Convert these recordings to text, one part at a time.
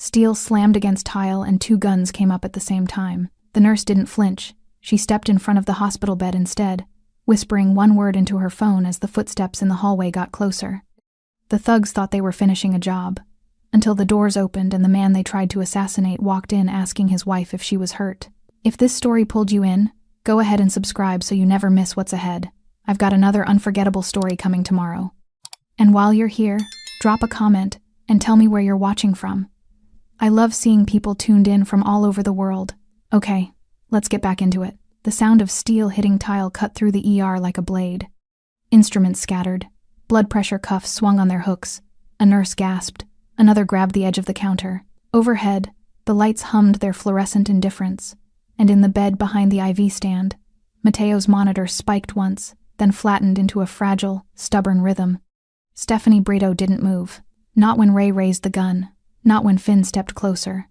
Steel slammed against tile and 2 guns came up at the same time. The nurse didn't flinch. She stepped in front of the hospital bed instead, whispering one word into her phone as the footsteps in the hallway got closer. The thugs thought they were finishing a job, until the doors opened and the man they tried to assassinate walked in asking his wife if she was hurt. If this story pulled you in, go ahead and subscribe so you never miss what's ahead. I've got another unforgettable story coming tomorrow. And while you're here, drop a comment and tell me where you're watching from. I love seeing people tuned in from all over the world. Okay, let's get back into it. The sound of steel hitting tile cut through the ER like a blade. Instruments scattered. Blood pressure cuffs swung on their hooks. A nurse gasped. Another grabbed the edge of the counter. Overhead, the lights hummed their fluorescent indifference. And in the bed behind the IV stand, Mateo's monitor spiked once, then flattened into a fragile, stubborn rhythm. Stephanie Brito didn't move. Not when Ray raised the gun. Not when Finn stepped closer.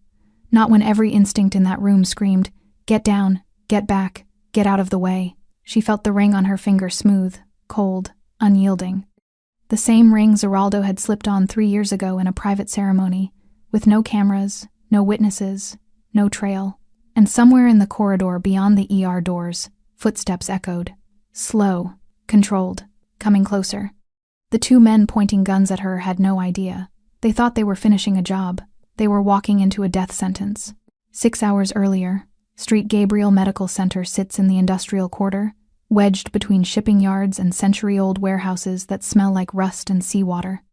Not when every instinct in that room screamed, "Get down, get back, get out of the way." She felt the ring on her finger smooth, cold, unyielding. The same ring Zeraldo had slipped on 3 years ago in a private ceremony, with no cameras, no witnesses, no trail. And somewhere in the corridor beyond the ER doors, footsteps echoed. Slow, controlled, coming closer. The 2 men pointing guns at her had no idea. They thought they were finishing a job. They were walking into a death sentence. 6 hours earlier, Street Gabriel Medical Center sits in the industrial quarter, wedged between shipping yards and century-old warehouses that smell like rust and seawater.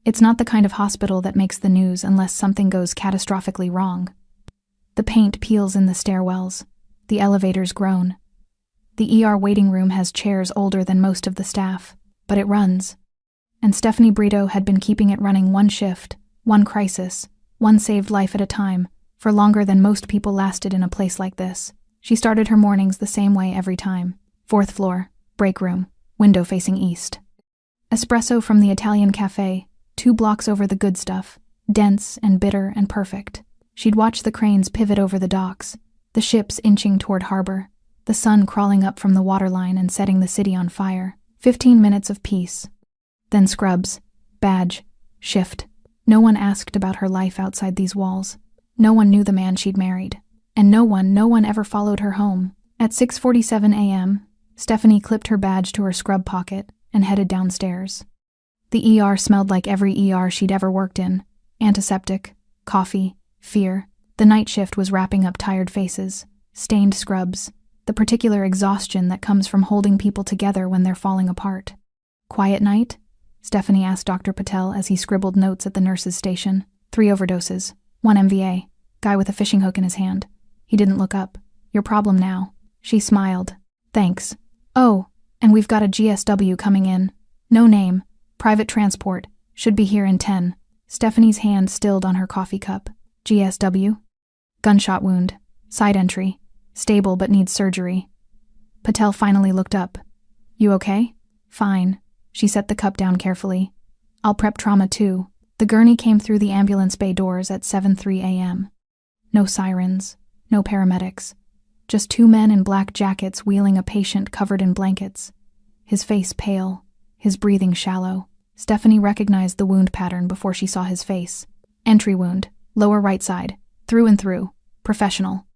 It's not the kind of hospital that makes the news unless something goes catastrophically wrong. The paint peels in the stairwells. The elevators groan. The ER waiting room has chairs older than most of the staff, but it runs. And Stephanie Brito had been keeping it running one shift, one crisis, one saved life at a time, for longer than most people lasted in a place like this. She started her mornings the same way every time. 4th floor, break room, window facing east. Espresso from the Italian cafe, 2 blocks over the good stuff, dense and bitter and perfect. She'd watch the cranes pivot over the docks, the ships inching toward harbor, the sun crawling up from the waterline and setting the city on fire. 15 minutes of peace. Then scrubs, badge, shift. No one asked about her life outside these walls. No one knew the man she'd married. And no one ever followed her home. At 6:47 a.m., Stephanie clipped her badge to her scrub pocket and headed downstairs. The ER smelled like every ER she'd ever worked in. Antiseptic, coffee, fear. The night shift was wrapping up tired faces, stained scrubs, the particular exhaustion that comes from holding people together when they're falling apart. Quiet night? Stephanie asked Dr. Patel as he scribbled notes at the nurse's station. 3 overdoses, 1 MVA, guy with a fishing hook in his hand. He didn't look up. Your problem now. She smiled. Thanks. Oh, and we've got a GSW coming in. No name. Private transport. Should be here in 10. Stephanie's hand stilled on her coffee cup. GSW? Gunshot wound. Side entry. Stable but needs surgery. Patel finally looked up. You okay? Fine. She set the cup down carefully. I'll prep trauma too. The gurney came through the ambulance bay doors at 7:03 a.m. No sirens. No paramedics. Just 2 men in black jackets wheeling a patient covered in blankets. His face pale. His breathing shallow. Stephanie recognized the wound pattern before she saw his face. Entry wound. Lower right side. Through and through. Professional.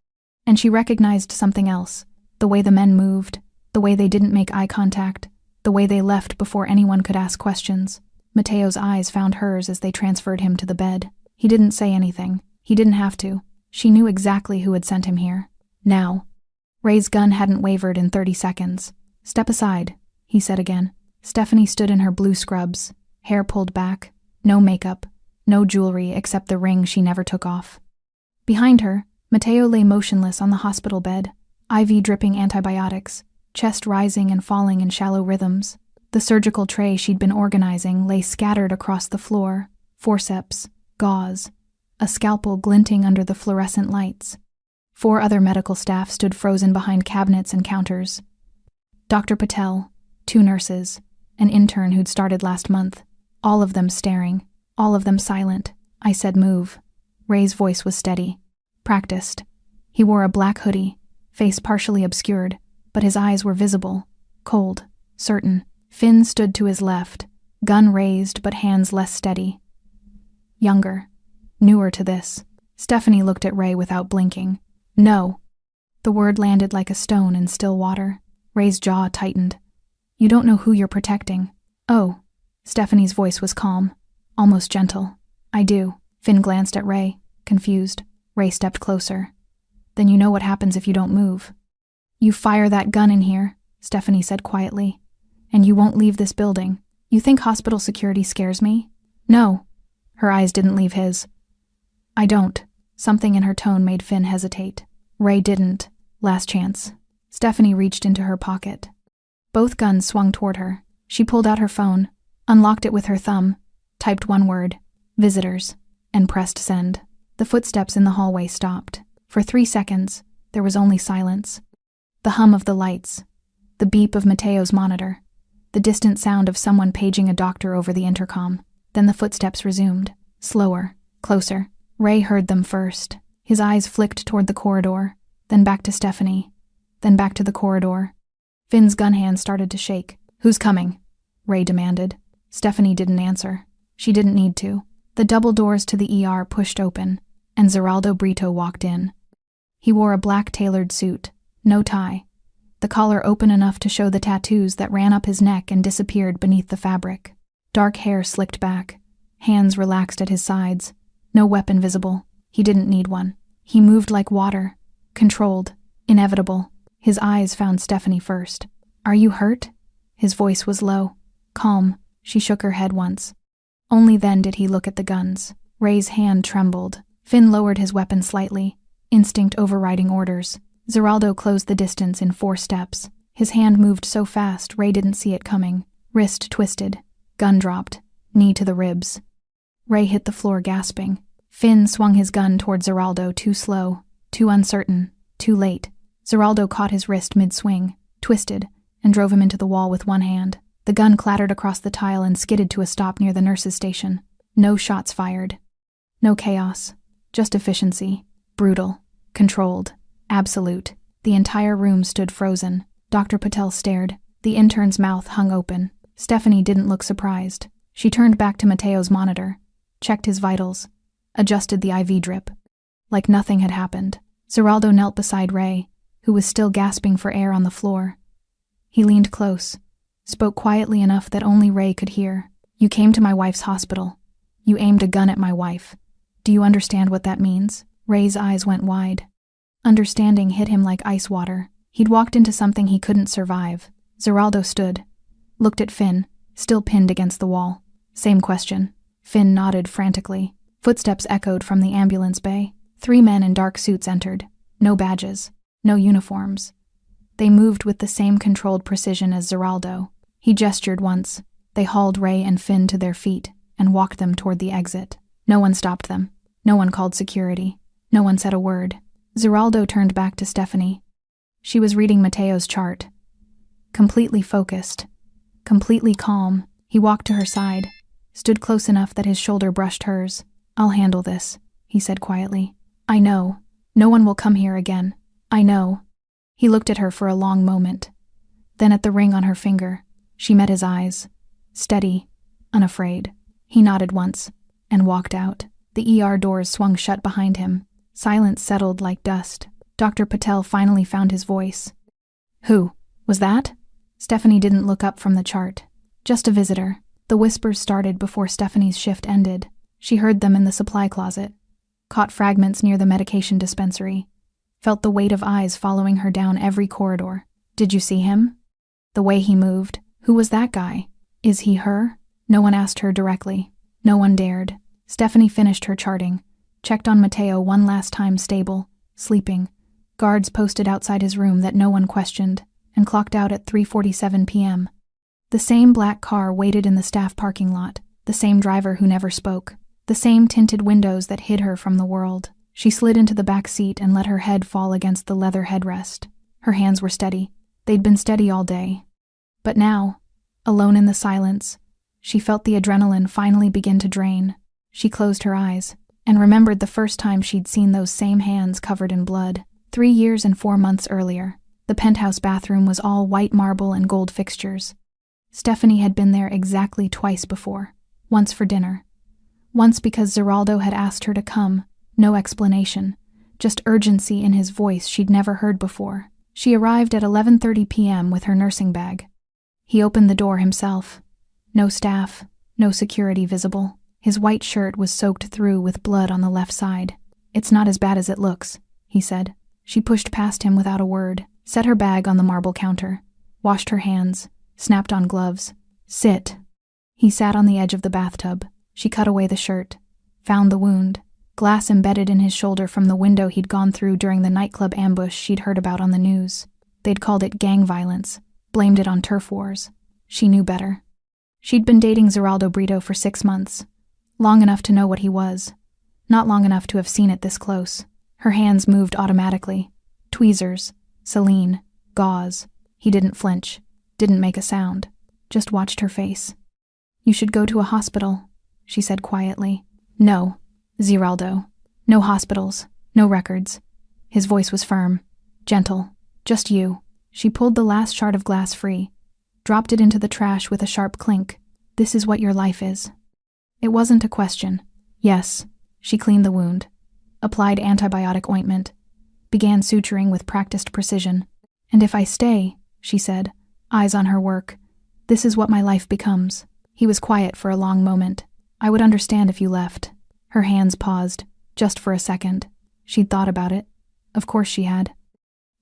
And she recognized something else. The way the men moved. The way they didn't make eye contact. The way they left before anyone could ask questions. Mateo's eyes found hers as they transferred him to the bed. He didn't say anything. He didn't have to. She knew exactly who had sent him here. Now. Ray's gun hadn't wavered in 30 seconds. Step aside, he said again. Stephanie stood in her blue scrubs, hair pulled back, no makeup, no jewelry except the ring she never took off. Behind her, Mateo lay motionless on the hospital bed, IV dripping antibiotics, chest rising and falling in shallow rhythms. The surgical tray she'd been organizing lay scattered across the floor, forceps, gauze, a scalpel glinting under the fluorescent lights. 4 other medical staff stood frozen behind cabinets and counters. Dr. Patel, 2 nurses, an intern who'd started last month, all of them staring, all of them silent. I said move. Ray's voice was steady, practiced. He wore a black hoodie, face partially obscured, but his eyes were visible, cold, certain. Finn stood to his left, gun raised but hands less steady. Younger. Newer to this. Stephanie looked at Ray without blinking. No. The word landed like a stone in still water. Ray's jaw tightened. You don't know who you're protecting. Oh. Stephanie's voice was calm, almost gentle. I do. Finn glanced at Ray, confused. Ray stepped closer. Then you know what happens if you don't move. You fire that gun in here, Stephanie said quietly, and you won't leave this building. You think hospital security scares me? No. Her eyes didn't leave his. I don't. Something in her tone made Finn hesitate. Ray didn't. Last chance. Stephanie reached into her pocket. Both guns swung toward her. She pulled out her phone, unlocked it with her thumb, typed one word, visitors, and pressed send. The footsteps in the hallway stopped. For 3 seconds, there was only silence. The hum of the lights, the beep of Mateo's monitor, the distant sound of someone paging a doctor over the intercom. Then the footsteps resumed, slower, closer. Ray heard them first. His eyes flicked toward the corridor, then back to Stephanie, then back to the corridor. Finn's gun hand started to shake. Who's coming? Ray demanded. Stephanie didn't answer. She didn't need to. The double doors to the ER pushed open, and Zeraldo Brito walked in. He wore a black tailored suit, no tie, the collar open enough to show the tattoos that ran up his neck and disappeared beneath the fabric. Dark hair slicked back, hands relaxed at his sides, no weapon visible. He didn't need one. He moved like water, controlled, inevitable. His eyes found Stephanie first. Are you hurt? His voice was low, calm. She shook her head once. Only then did he look at the guns. Ray's hand trembled. Finn lowered his weapon slightly, instinct overriding orders. Zeraldo closed the distance in 4 steps. His hand moved so fast Ray didn't see it coming. Wrist twisted. Gun dropped. Knee to the ribs. Ray hit the floor gasping. Finn swung his gun toward Zeraldo, too slow, too uncertain, too late. Zeraldo caught his wrist mid-swing, twisted, and drove him into the wall with one hand. The gun clattered across the tile and skidded to a stop near the nurse's station. No shots fired. No chaos. Just efficiency. Brutal. Controlled. Absolute. The entire room stood frozen. Dr. Patel stared. The intern's mouth hung open. Stephanie didn't look surprised. She turned back to Mateo's monitor, checked his vitals, adjusted the IV drip. Like nothing had happened. Zeraldo knelt beside Ray, who was still gasping for air on the floor. He leaned close, spoke quietly enough that only Ray could hear. You came to my wife's hospital. You aimed a gun at my wife. Do you understand what that means? Ray's eyes went wide. Understanding hit him like ice water. He'd walked into something he couldn't survive. Zeraldo stood, looked at Finn, still pinned against the wall. Same question. Finn nodded frantically. Footsteps echoed from the ambulance bay. 3 men in dark suits entered. No badges. No uniforms. They moved with the same controlled precision as Zeraldo. He gestured once. They hauled Ray and Finn to their feet and walked them toward the exit. No one stopped them. No one called security. No one said a word. Zeraldo turned back to Stephanie. She was reading Mateo's chart. Completely focused. Completely calm. He walked to her side, stood close enough that his shoulder brushed hers. I'll handle this, he said quietly. I know. No one will come here again. I know. He looked at her for a long moment. Then at the ring on her finger. She met his eyes. Steady, unafraid. He nodded once and walked out. The ER doors swung shut behind him. Silence settled like dust. Dr. Patel finally found his voice. Who? Was that? Stephanie didn't look up from the chart. Just a visitor. The whispers started before Stephanie's shift ended. She heard them in the supply closet. Caught fragments near the medication dispensary. Felt the weight of eyes following her down every corridor. Did you see him? The way he moved. Who was that guy? Is he her? No one asked her directly. No one dared. Stephanie finished her charting. Checked on Mateo one last time, stable, sleeping. Guards posted outside his room that no one questioned, and clocked out at 3:47 p.m. The same black car waited in the staff parking lot, the same driver who never spoke, the same tinted windows that hid her from the world. She slid into the back seat and let her head fall against the leather headrest. Her hands were steady. They'd been steady all day. But now, alone in the silence, she felt the adrenaline finally begin to drain. She closed her eyes and remembered the first time she'd seen those same hands covered in blood. 3 years and 4 months earlier. The penthouse bathroom was all white marble and gold fixtures. Stephanie had been there exactly twice before. Once for dinner. Once because Zeraldo had asked her to come, no explanation, just urgency in his voice she'd never heard before. She arrived at 11:30 p.m. with her nursing bag. He opened the door himself. No staff, no security visible. His white shirt was soaked through with blood on the left side. "It's not as bad as it looks," he said. She pushed past him without a word, set her bag on the marble counter, washed her hands, snapped on gloves. "Sit." He sat on the edge of the bathtub. She cut away the shirt, found the wound, glass embedded in his shoulder from the window he'd gone through during the nightclub ambush she'd heard about on the news. They'd called it gang violence, blamed it on turf wars. She knew better. She'd been dating Zeraldo Brito for 6 months, long enough to know what he was, not long enough to have seen it this close. Her hands moved automatically. Tweezers, saline, gauze. He didn't flinch, didn't make a sound, just watched her face. "You should go to a hospital," she said quietly. "No, Zeraldo. No hospitals, no records." His voice was firm, gentle. "Just you." She pulled the last shard of glass free, dropped it into the trash with a sharp clink. "This is what your life is." It wasn't a question. Yes. She cleaned the wound, applied antibiotic ointment, began suturing with practiced precision. "And if I stay," she said, eyes on her work, "this is what my life becomes." He was quiet for a long moment. "I would understand if you left." Her hands paused, just for a second. She'd thought about it. Of course she had.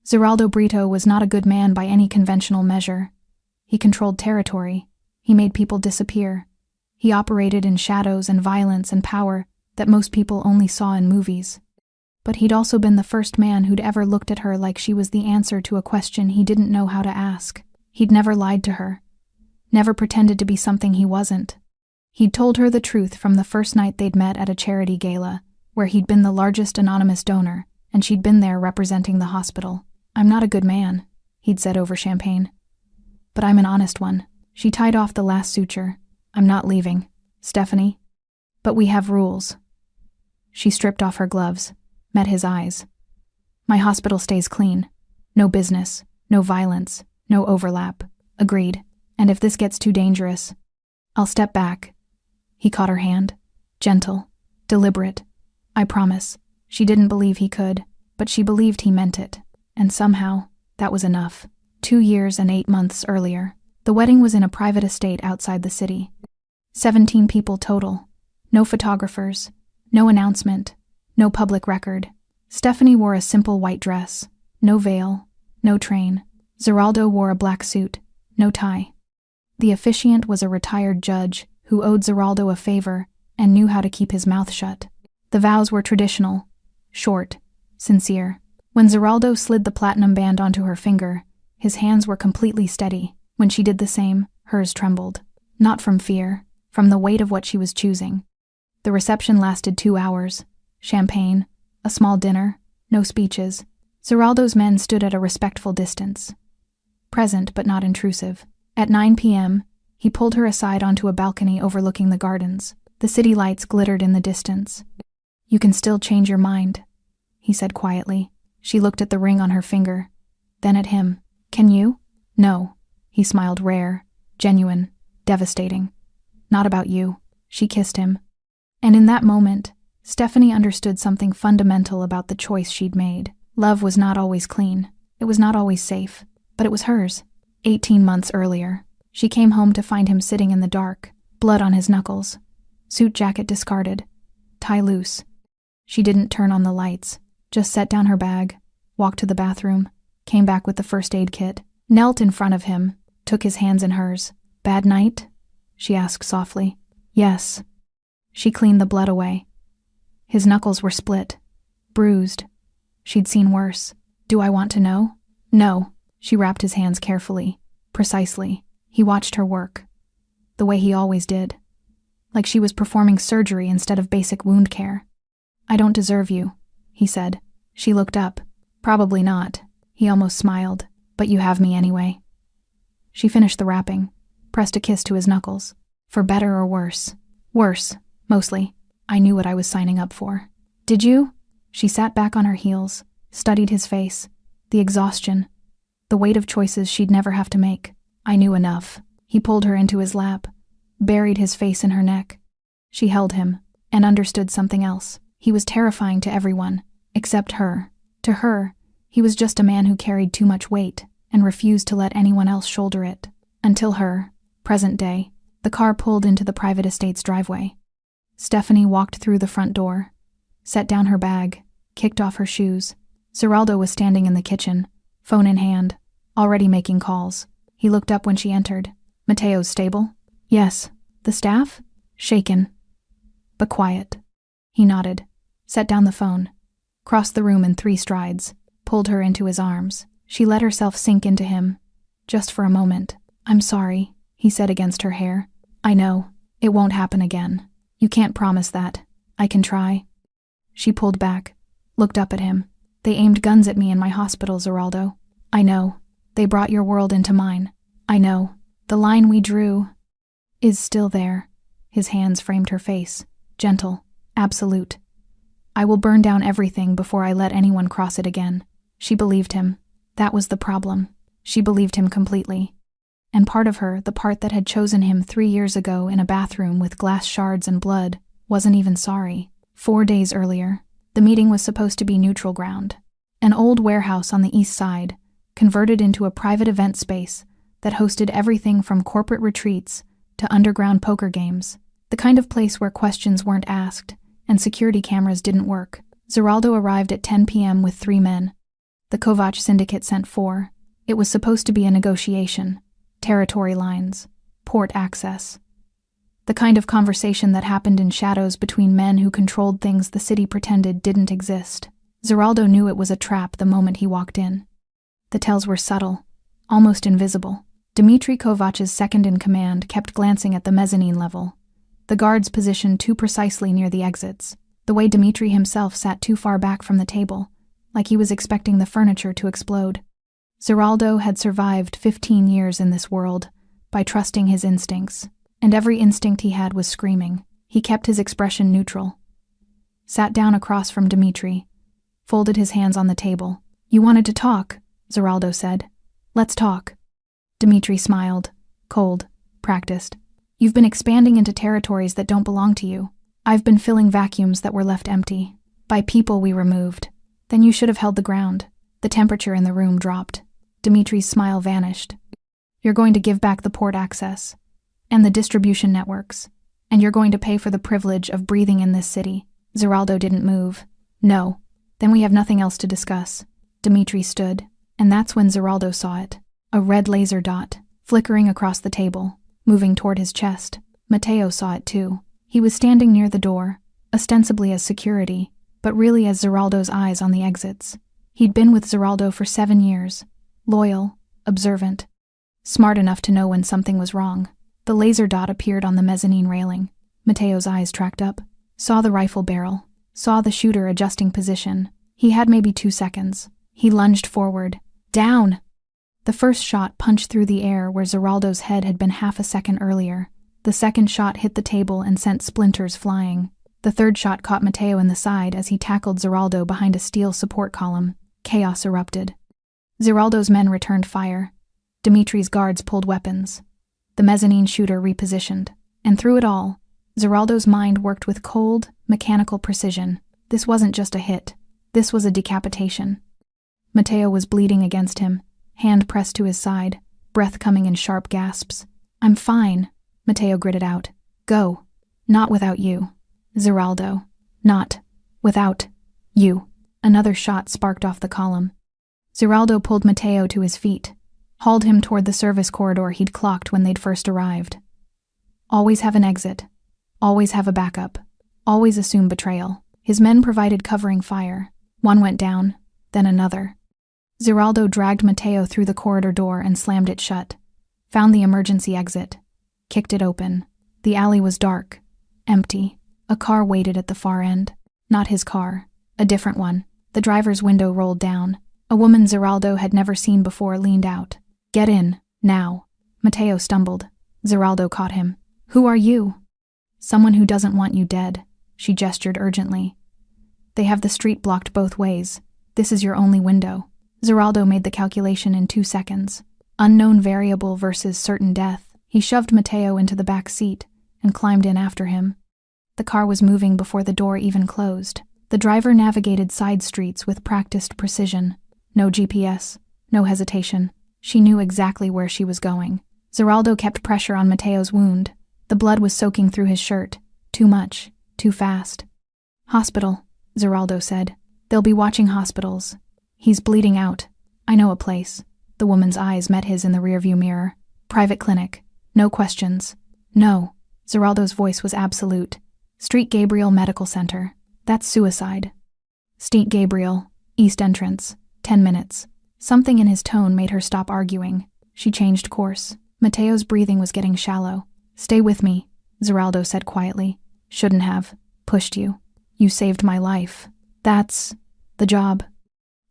Zeraldo Brito was not a good man by any conventional measure. He controlled territory. He made people disappear. He operated in shadows and violence and power that most people only saw in movies. But he'd also been the first man who'd ever looked at her like she was the answer to a question he didn't know how to ask. He'd never lied to her, never pretended to be something he wasn't. He'd told her the truth from the first night they'd met at a charity gala, where he'd been the largest anonymous donor, and she'd been there representing the hospital. "I'm not a good man," he'd said over champagne. "But I'm an honest one." She tied off the last suture. "I'm not leaving, Stephanie. But we have rules." She stripped off her gloves, met his eyes. "My hospital stays clean. No business, no violence, no overlap." "Agreed. And if this gets too dangerous, I'll step back." He caught her hand. Gentle, deliberate. "I promise." She didn't believe he could, but she believed he meant it. And somehow, that was enough. 2 years and 8 months earlier, the wedding was in a private estate outside the city. 17 people total. No photographers, no announcement, no public record. Stephanie wore a simple white dress, no veil, no train. Zeraldo wore a black suit, no tie. The officiant was a retired judge who owed Zeraldo a favor and knew how to keep his mouth shut. The vows were traditional, short, sincere. When Zeraldo slid the platinum band onto her finger, his hands were completely steady. When she did the same, hers trembled. Not from fear, from the weight of what she was choosing. The reception lasted 2 hours. Champagne, a small dinner, no speeches. Zeraldo's men stood at a respectful distance. Present but not intrusive. At 9 p.m., he pulled her aside onto a balcony overlooking the gardens. The city lights glittered in the distance. "You can still change your mind," he said quietly. She looked at the ring on her finger, then at him. "Can you?" "No." He smiled, rare, genuine, devastating. "Not about you." She kissed him. And in that moment, Stephanie understood something fundamental about the choice she'd made. Love was not always clean. It was not always safe. But it was hers. 18 months earlier, she came home to find him sitting in the dark, blood on his knuckles, suit jacket discarded, tie loose. She didn't turn on the lights, just set down her bag, walked to the bathroom, came back with the first aid kit, knelt in front of him, took his hands in hers. "Bad night?" she asked softly. "Yes." She cleaned the blood away. His knuckles were split, bruised. She'd seen worse. "Do I want to know?" "No." She wrapped his hands carefully, precisely. He watched her work, the way he always did, like she was performing surgery instead of basic wound care. "I don't deserve you," he said. She looked up. "Probably not." He almost smiled. "But you have me anyway." She finished the wrapping, pressed a kiss to his knuckles. "For better or worse?" "Worse, mostly. I knew what I was signing up for." "Did you?" She sat back on her heels, studied his face, the exhaustion, the weight of choices she'd never have to make. "I knew enough." He pulled her into his lap, buried his face in her neck. She held him, and understood something else. He was terrifying to everyone, except her. To her, he was just a man who carried too much weight and refused to let anyone else shoulder it. Until her, present day, the car pulled into the private estate's driveway. Stephanie walked through the front door, set down her bag, kicked off her shoes. Zeraldo was standing in the kitchen, phone in hand, already making calls. He looked up when she entered. Mateo's stable? Yes. The staff? Shaken, but quiet. He nodded, set down the phone, crossed the room in 3 strides, pulled her into his arms. She let herself sink into him, just for a moment. I'm sorry, he said against her hair. I know. It won't happen again. You can't promise that. I can try. She pulled back, looked up at him. They aimed guns at me in my hospital, Zeraldo. I know. They brought your world into mine. I know. The line we drew is still there. His hands framed her face, gentle, absolute. I will burn down everything before I let anyone cross it again. She believed him. That was the problem. She believed him completely. And part of her, the part that had chosen him 3 years ago in a bathroom with glass shards and blood, wasn't even sorry. 4 days earlier, the meeting was supposed to be neutral ground. An old warehouse on the east side, converted into a private event space that hosted everything from corporate retreats to underground poker games, the kind of place where questions weren't asked and security cameras didn't work. Zeraldo arrived at 10 p.m. with 3 men. The Kovac Syndicate sent 4. It was supposed to be a negotiation. Territory lines, port access. The kind of conversation that happened in shadows between men who controlled things the city pretended didn't exist. Zeraldo knew it was a trap the moment he walked in. The tells were subtle, almost invisible. Dmitry Kovac's second-in-command kept glancing at the mezzanine level, the guards positioned too precisely near the exits, the way Dmitry himself sat too far back from the table, like he was expecting the furniture to explode. Zeraldo had survived 15 years in this world by trusting his instincts, and every instinct he had was screaming. He kept his expression neutral, sat down across from Dmitry, folded his hands on the table. You wanted to talk, Zeraldo said. Let's talk. Dmitry smiled, cold, practiced. You've been expanding into territories that don't belong to you. I've been filling vacuums that were left empty, by people we removed. Then you should have held the ground. The temperature in the room dropped. Dmitry's smile vanished. You're going to give back the port access, and the distribution networks, and you're going to pay for the privilege of breathing in this city. Zeraldo didn't move. No. Then we have nothing else to discuss. Dmitry stood, and that's when Zeraldo saw it. A red laser dot, flickering across the table, moving toward his chest. Mateo saw it too. He was standing near the door, ostensibly as security, but really as Zeraldo's eyes on the exits. He'd been with Zeraldo for 7 years, loyal, observant, smart enough to know when something was wrong. The laser dot appeared on the mezzanine railing. Mateo's eyes tracked up, saw the rifle barrel, saw the shooter adjusting position. He had maybe 2 seconds. He lunged forward. Down! The first shot punched through the air where Zeraldo's head had been half a second earlier. The second shot hit the table and sent splinters flying. The third shot caught Mateo in the side as he tackled Zeraldo behind a steel support column. Chaos erupted. Zeraldo's men returned fire. Dmitry's guards pulled weapons. The mezzanine shooter repositioned. And through it all, Zeraldo's mind worked with cold, mechanical precision. This wasn't just a hit. This was a decapitation. Mateo was bleeding against him, hand pressed to his side, breath coming in sharp gasps. I'm fine, Mateo gritted out. Go. Not without you. Zeraldo. Not without you. Another shot sparked off the column. Zeraldo pulled Mateo to his feet, hauled him toward the service corridor he'd clocked when they'd first arrived. Always have an exit. Always have a backup. Always assume betrayal. His men provided covering fire. One went down, then another. Zeraldo dragged Mateo through the corridor door and slammed it shut. Found the emergency exit. Kicked it open. The alley was dark, empty. A car waited at the far end. Not his car. A different one. The driver's window rolled down. A woman Zeraldo had never seen before leaned out. Get in, now. Mateo stumbled. Zeraldo caught him. Who are you? Someone who doesn't want you dead. She gestured urgently. They have the street blocked both ways. This is your only window. Zeraldo made the calculation in 2 seconds. Unknown variable versus certain death. He shoved Mateo into the back seat and climbed in after him. The car was moving before the door even closed. The driver navigated side streets with practiced precision. No GPS, no hesitation. She knew exactly where she was going. Zeraldo kept pressure on Mateo's wound. The blood was soaking through his shirt. Too much, too fast. Hospital, Zeraldo said. They'll be watching hospitals. He's bleeding out. I know a place. The woman's eyes met his in the rearview mirror. Private clinic. No questions. No. Zeraldo's voice was absolute. Street Gabriel Medical Center. That's suicide. Street Gabriel, East Entrance. 10 minutes. Something in his tone made her stop arguing. She changed course. Mateo's breathing was getting shallow. Stay with me, Zeraldo said quietly. Shouldn't have. Pushed you. You saved my life. That's the job.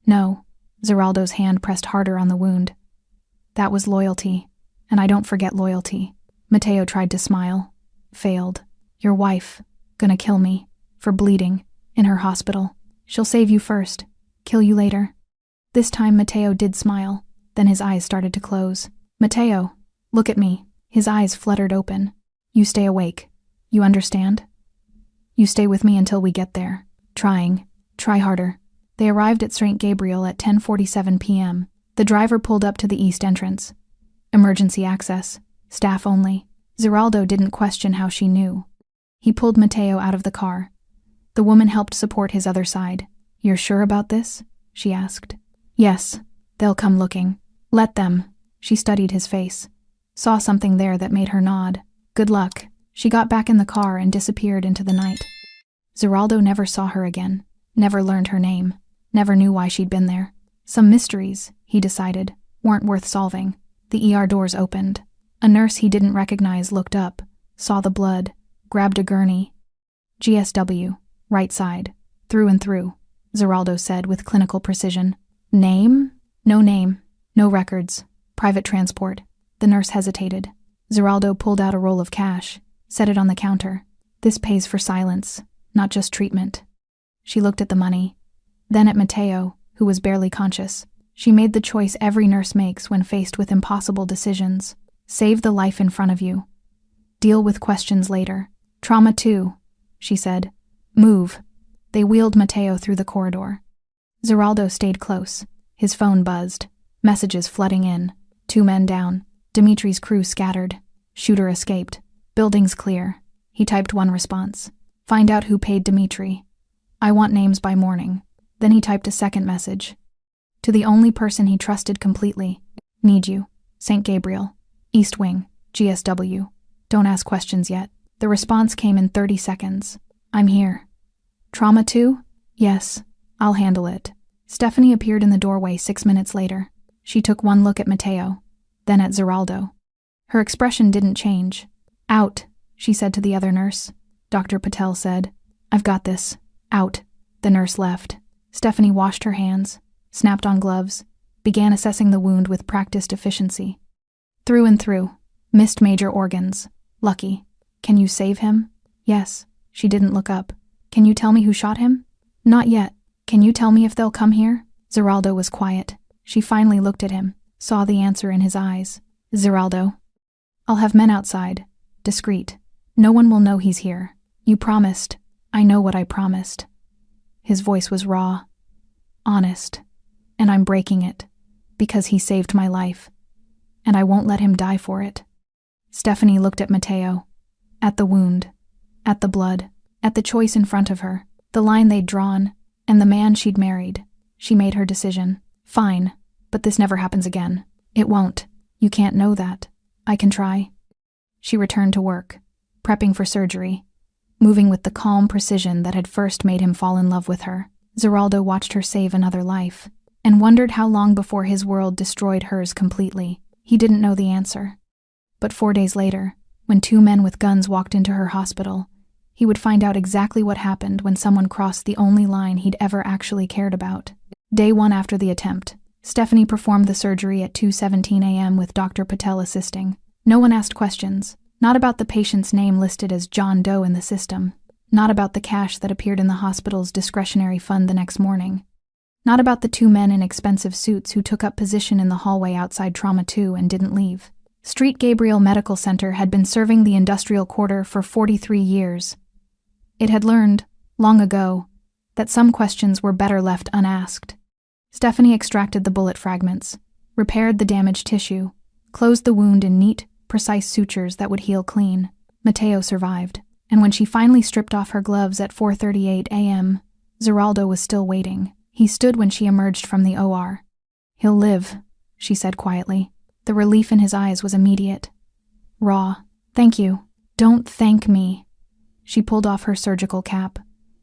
No. Zeraldo's hand pressed harder on the wound. That was loyalty, and I don't forget loyalty. Mateo tried to smile. Failed. Your wife. Gonna kill me. For bleeding. In her hospital. She'll save you first. Kill you later. This time Mateo did smile. Then his eyes started to close. Mateo, look at me. His eyes fluttered open. You stay awake. You understand? You stay with me until we get there. Trying. Try harder. They arrived at St. Gabriel at 10:47 p.m. The driver pulled up to the east entrance. Emergency access. Staff only. Zeraldo didn't question how she knew. He pulled Mateo out of the car. The woman helped support his other side. You're sure about this? She asked. Yes. They'll come looking. Let them. She studied his face. Saw something there that made her nod. Good luck. She got back in the car and disappeared into the night. Zeraldo never saw her again. Never learned her name. Never knew why she'd been there. Some mysteries, he decided, weren't worth solving. The ER doors opened. A nurse he didn't recognize looked up, saw the blood, grabbed a gurney. GSW, right side, through and through, Zeraldo said with clinical precision. Name? No name. No records. Private transport. The nurse hesitated. Zeraldo pulled out a roll of cash, set it on the counter. This pays for silence, not just treatment. She looked at the money, then at Mateo, who was barely conscious. She made the choice every nurse makes when faced with impossible decisions. Save the life in front of you. Deal with questions later. Trauma too, she said. Move. They wheeled Mateo through the corridor. Zeraldo stayed close. His phone buzzed. Messages flooding in. 2 men down. Dimitri's crew scattered. Shooter escaped. Buildings clear. He typed one response. Find out who paid Dimitri. I want names by morning. Then he typed a second message. To the only person he trusted completely. Need you. St. Gabriel. East Wing. GSW. Don't ask questions yet. The response came in 30 seconds. I'm here. Trauma too? Yes. I'll handle it. Stephanie appeared in the doorway 6 minutes later. She took one look at Mateo, then at Zeraldo. Her expression didn't change. Out, she said to the other nurse. Dr. Patel said, I've got this. Out. The nurse left. Stephanie washed her hands, snapped on gloves, began assessing the wound with practiced efficiency. Through and through. Missed major organs. Lucky. Can you save him? Yes. She didn't look up. Can you tell me who shot him? Not yet. Can you tell me if they'll come here? Zeraldo was quiet. She finally looked at him, saw the answer in his eyes. Zeraldo. I'll have men outside. Discreet. No one will know he's here. You promised. I know what I promised. His voice was raw. Honest. And I'm breaking it. Because he saved my life. And I won't let him die for it. Stephanie looked at Mateo. At the wound. At the blood. At the choice in front of her. The line they'd drawn. And the man she'd married. She made her decision. Fine. But this never happens again. It won't. You can't know that. I can try. She returned to work. Prepping for surgery. Moving with the calm precision that had first made him fall in love with her. Zeraldo watched her save another life. And wondered how long before his world destroyed hers completely. He didn't know the answer. But 4 days later, when 2 men with guns walked into her hospital, he would find out exactly what happened when someone crossed the only line he'd ever actually cared about. Day 1 after the attempt, Stephanie performed the surgery at 2:17 a.m. with Dr. Patel assisting. No one asked questions. Not about the patient's name listed as John Doe in the system. Not about the cash that appeared in the hospital's discretionary fund the next morning. Not about the 2 men in expensive suits who took up position in the hallway outside Trauma 2 and didn't leave. Street Gabriel Medical Center had been serving the industrial quarter for 43 years. It had learned, long ago, that some questions were better left unasked. Stephanie extracted the bullet fragments, repaired the damaged tissue, closed the wound in neat, precise sutures that would heal clean. Matteo survived, and when she finally stripped off her gloves at 4:38 a.m., Zeraldo was still waiting. He stood when she emerged from the OR. "He'll live," she said quietly. The relief in his eyes was immediate. Raw. "Thank you." "Don't thank me." She pulled off her surgical cap.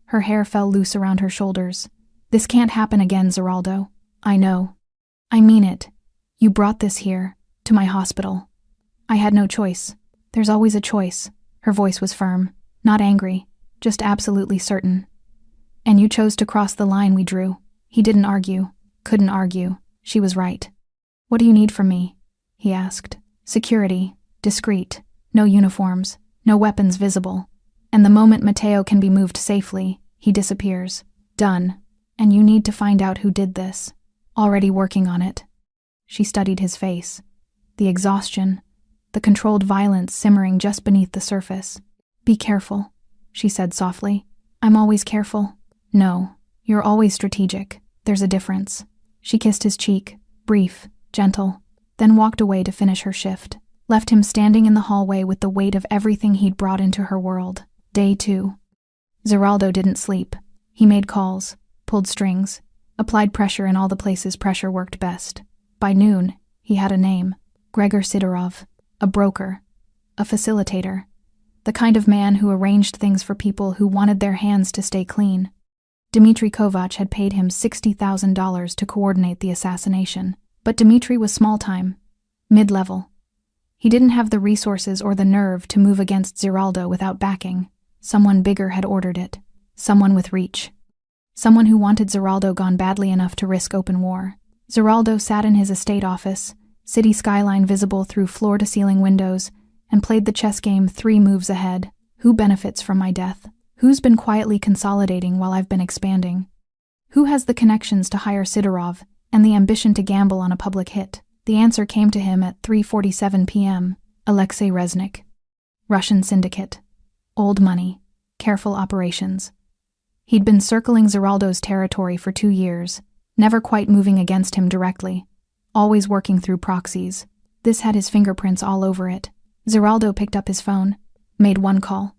Her hair fell loose around her shoulders. "This can't happen again, Zeraldo." "I know. I mean it. You brought this here, to my hospital. I had no choice. There's always a choice." Her voice was firm, not angry, just absolutely certain. "And you chose to cross the line we drew." He didn't argue, couldn't argue. She was right. "What do you need from me?" he asked. "Security, discreet, no uniforms, no weapons visible. And the moment Matteo can be moved safely, he disappears. Done. And you need to find out who did this. Already working on it." She studied his face. The exhaustion, the controlled violence simmering just beneath the surface. "Be careful," she said softly. "I'm always careful." "No, you're always strategic. There's a difference." She kissed his cheek, brief, gentle, then walked away to finish her shift, left him standing in the hallway with the weight of everything he'd brought into her world. Day 2. Zeraldo didn't sleep. He made calls, pulled strings, applied pressure in all the places pressure worked best. By noon, he had a name: Gregor Sidorov, a broker, a facilitator, the kind of man who arranged things for people who wanted their hands to stay clean. Dmitry Kovac had paid him $60,000 to coordinate the assassination, but Dmitry was small-time, mid-level. He didn't have the resources or the nerve to move against Zeraldo without backing. Someone bigger had ordered it, someone with reach. Someone who wanted Zeraldo gone badly enough to risk open war. Zeraldo sat in his estate office, city skyline visible through floor-to-ceiling windows, and played the chess game 3 moves ahead. Who benefits from my death? Who's been quietly consolidating while I've been expanding? Who has the connections to hire Sidorov and the ambition to gamble on a public hit? The answer came to him at 3:47 p.m. Alexei Reznik. Russian Syndicate. Old money. Careful operations. He'd been circling Zeraldo's territory for 2 years, never quite moving against him directly, always working through proxies. This had his fingerprints all over it. Zeraldo picked up his phone, made one call.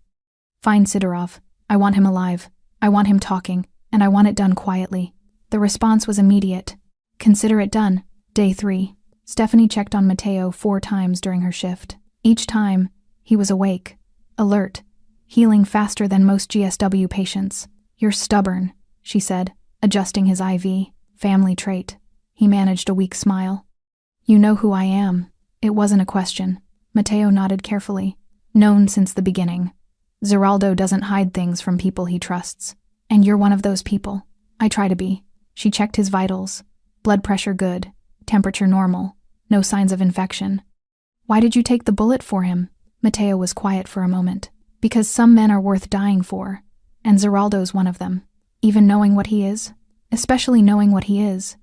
"Find Sidorov. I want him alive. I want him talking, and I want it done quietly." The response was immediate. "Consider it done." Day 3. Stephanie checked on Matteo 4 times during her shift. Each time, he was awake, alert, healing faster than most GSW patients. "You're stubborn," she said, adjusting his IV. Family trait. He managed a weak smile. "You know who I am." It wasn't a question. Matteo nodded carefully. "Known since the beginning. Zeraldo doesn't hide things from people he trusts. And you're one of those people." "I try to be." She checked his vitals. Blood pressure good, temperature normal, no signs of infection. "Why did you take the bullet for him?" Matteo was quiet for a moment. "Because some men are worth dying for, and Zeraldo's one of them. Even knowing what he is, especially knowing what he is."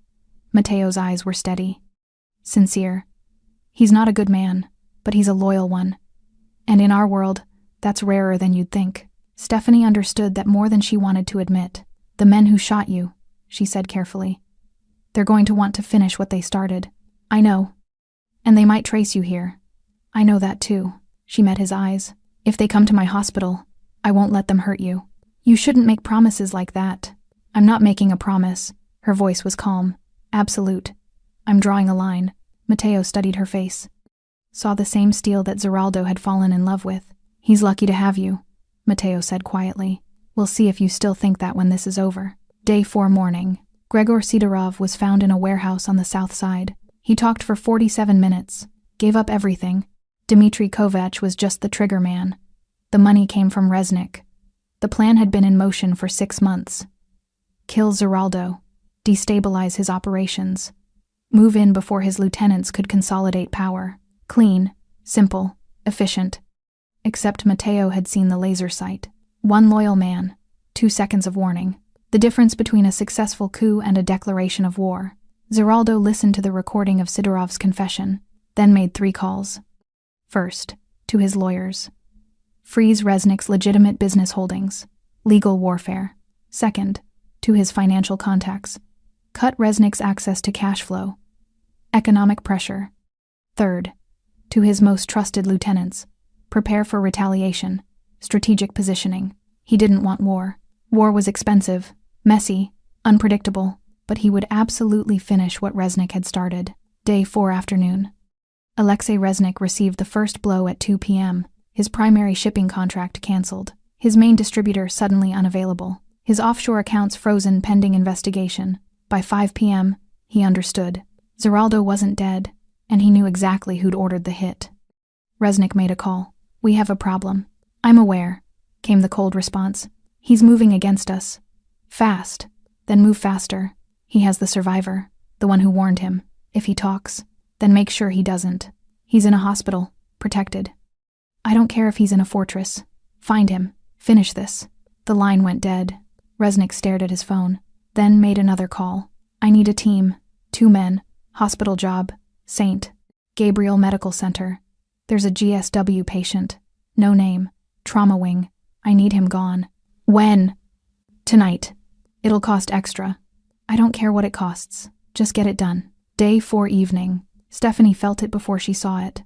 Matteo's eyes were steady. Sincere. "He's not a good man, but he's a loyal one. And in our world, that's rarer than you'd think." Stephanie understood that more than she wanted to admit. "The men who shot you," she said carefully. "They're going to want to finish what they started." "I know. And they might trace you here." "I know that too." She met his eyes. "If they come to my hospital, I won't let them hurt you." "You shouldn't make promises like that." "I'm not making a promise." Her voice was calm. "Absolute. I'm drawing a line." Matteo studied her face. Saw the same steel that Zeraldo had fallen in love with. "He's lucky to have you," Matteo said quietly. "We'll see if you still think that when this is over." Day 4 morning. Gregor Sidorov was found in a warehouse on the south side. He talked for 47 minutes, gave up everything. Dmitry Kovac was just the trigger man. The money came from Reznik. The plan had been in motion for 6 months. Kill Zeraldo, destabilize his operations, move in before his lieutenants could consolidate power. Clean, simple, efficient. Except Matteo had seen the laser sight. 1 loyal man, 2 seconds of warning. The difference between a successful coup and a declaration of war. Zeraldo listened to the recording of Sidorov's confession, then made 3 calls. First, to his lawyers. Freeze Reznik's legitimate business holdings. legal warfare. Second, to his financial contacts. Cut Resnick's access to cash flow. Economic pressure. Third, to his most trusted lieutenants. Prepare for retaliation. Strategic positioning. He didn't want war. War was expensive, messy, unpredictable, but he would absolutely finish what Resnick had started. Day 4 afternoon. Alexei Resnick received the first blow at 2 p.m., his primary shipping contract canceled, his main distributor suddenly unavailable, his offshore accounts frozen pending investigation. By 5 p.m., he understood. Zeraldo wasn't dead, and he knew exactly who'd ordered the hit. Resnick made a call. "We have a problem." "I'm aware," came the cold response. "He's moving against us. Fast. Then move faster. He has the survivor, the one who warned him. If he talks, then make sure he doesn't. He's in a hospital, protected. I don't care if he's in a fortress. Find him. Finish this." The line went dead. Resnick stared at his phone, then made another call. "I need a team. 2 men. Hospital job. St. Gabriel Medical Center. There's a GSW patient. No name. Trauma wing. I need him gone." "When?" "Tonight. It'll cost extra. I don't care what it costs. Just get it done." Day 4 evening. Stephanie felt it before she saw it.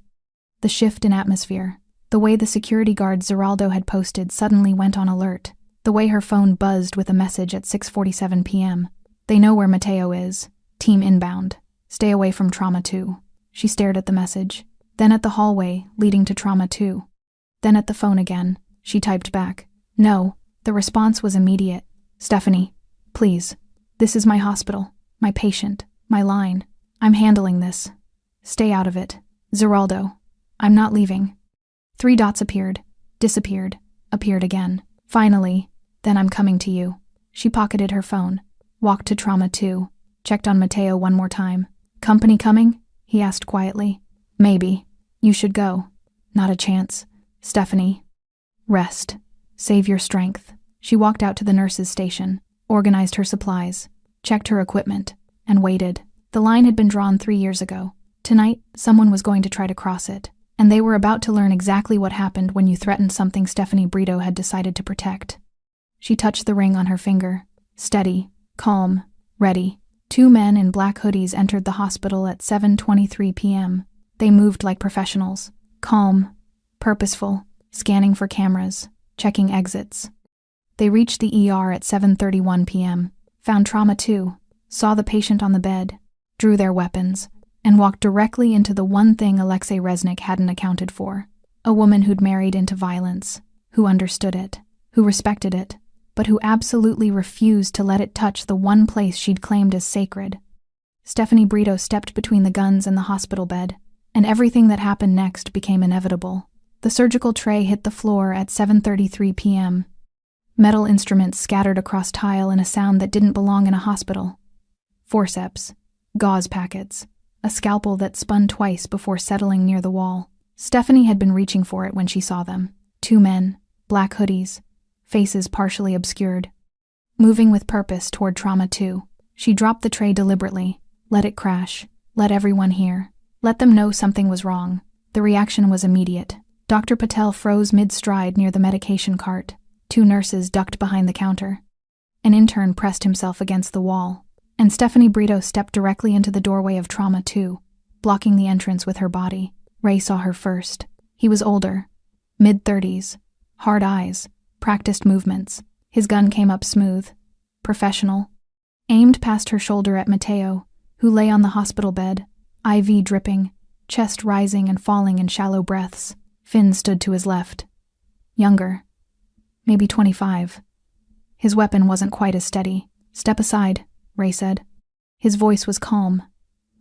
The shift in atmosphere. The way the security guard Zeraldo had posted suddenly went on alert. The way her phone buzzed with a message at 6:47 p.m. "They know where Mateo is. Team inbound. Stay away from Trauma 2. She stared at the message, then at the hallway leading to Trauma 2. Then at the phone again. She typed back. "No." The response was immediate. "Stephanie, please. This is my hospital, my patient, my line. I'm handling this. Stay out of it. Zeraldo. I'm not leaving." 3 dots appeared, disappeared, appeared again. Finally, "Then I'm coming to you." She pocketed her phone, walked to Trauma 2, checked on Mateo one more time. "Company coming?" he asked quietly. "Maybe. You should go." "Not a chance. Stephanie. Rest. Save your strength." She walked out to the nurse's station, organized her supplies, checked her equipment, and waited. The line had been drawn 3 years ago. Tonight, someone was going to try to cross it, and they were about to learn exactly what happened when you threatened something Stephanie Brito had decided to protect. She touched the ring on her finger. Steady, calm, ready. 2 men in black hoodies entered the hospital at 7:23 p.m. They moved like professionals, calm, purposeful, scanning for cameras, checking exits. They reached the ER at 7:31 p.m., found Trauma 2, saw the patient on the bed, drew their weapons, and walked directly into the one thing Alexei Resnick hadn't accounted for. A woman who'd married into violence, who understood it, who respected it, but who absolutely refused to let it touch the one place she'd claimed as sacred. Stephanie Brito stepped between the guns and the hospital bed, and everything that happened next became inevitable. The surgical tray hit the floor at 7:33 p.m. Metal instruments scattered across tile in a sound that didn't belong in a hospital. Forceps, gauze packets, a scalpel that spun twice before settling near the wall. Stephanie had been reaching for it when she saw them. 2 men, black hoodies, faces partially obscured. Moving with purpose toward Trauma 2, she dropped the tray deliberately, let it crash, let everyone hear, let them know something was wrong. The reaction was immediate. Dr. Patel froze mid-stride near the medication cart. 2 nurses ducked behind the counter. An intern pressed himself against the wall, and Stephanie Brito stepped directly into the doorway of Trauma 2, blocking the entrance with her body. Ray saw her first. He was older, mid-30s, hard eyes, practiced movements. His gun came up smooth, professional, aimed past her shoulder at Mateo, who lay on the hospital bed, IV dripping, chest rising and falling in shallow breaths. Finn stood to his left. Younger. Maybe 25. His weapon wasn't quite as steady. "Step aside," Ray said. His voice was calm,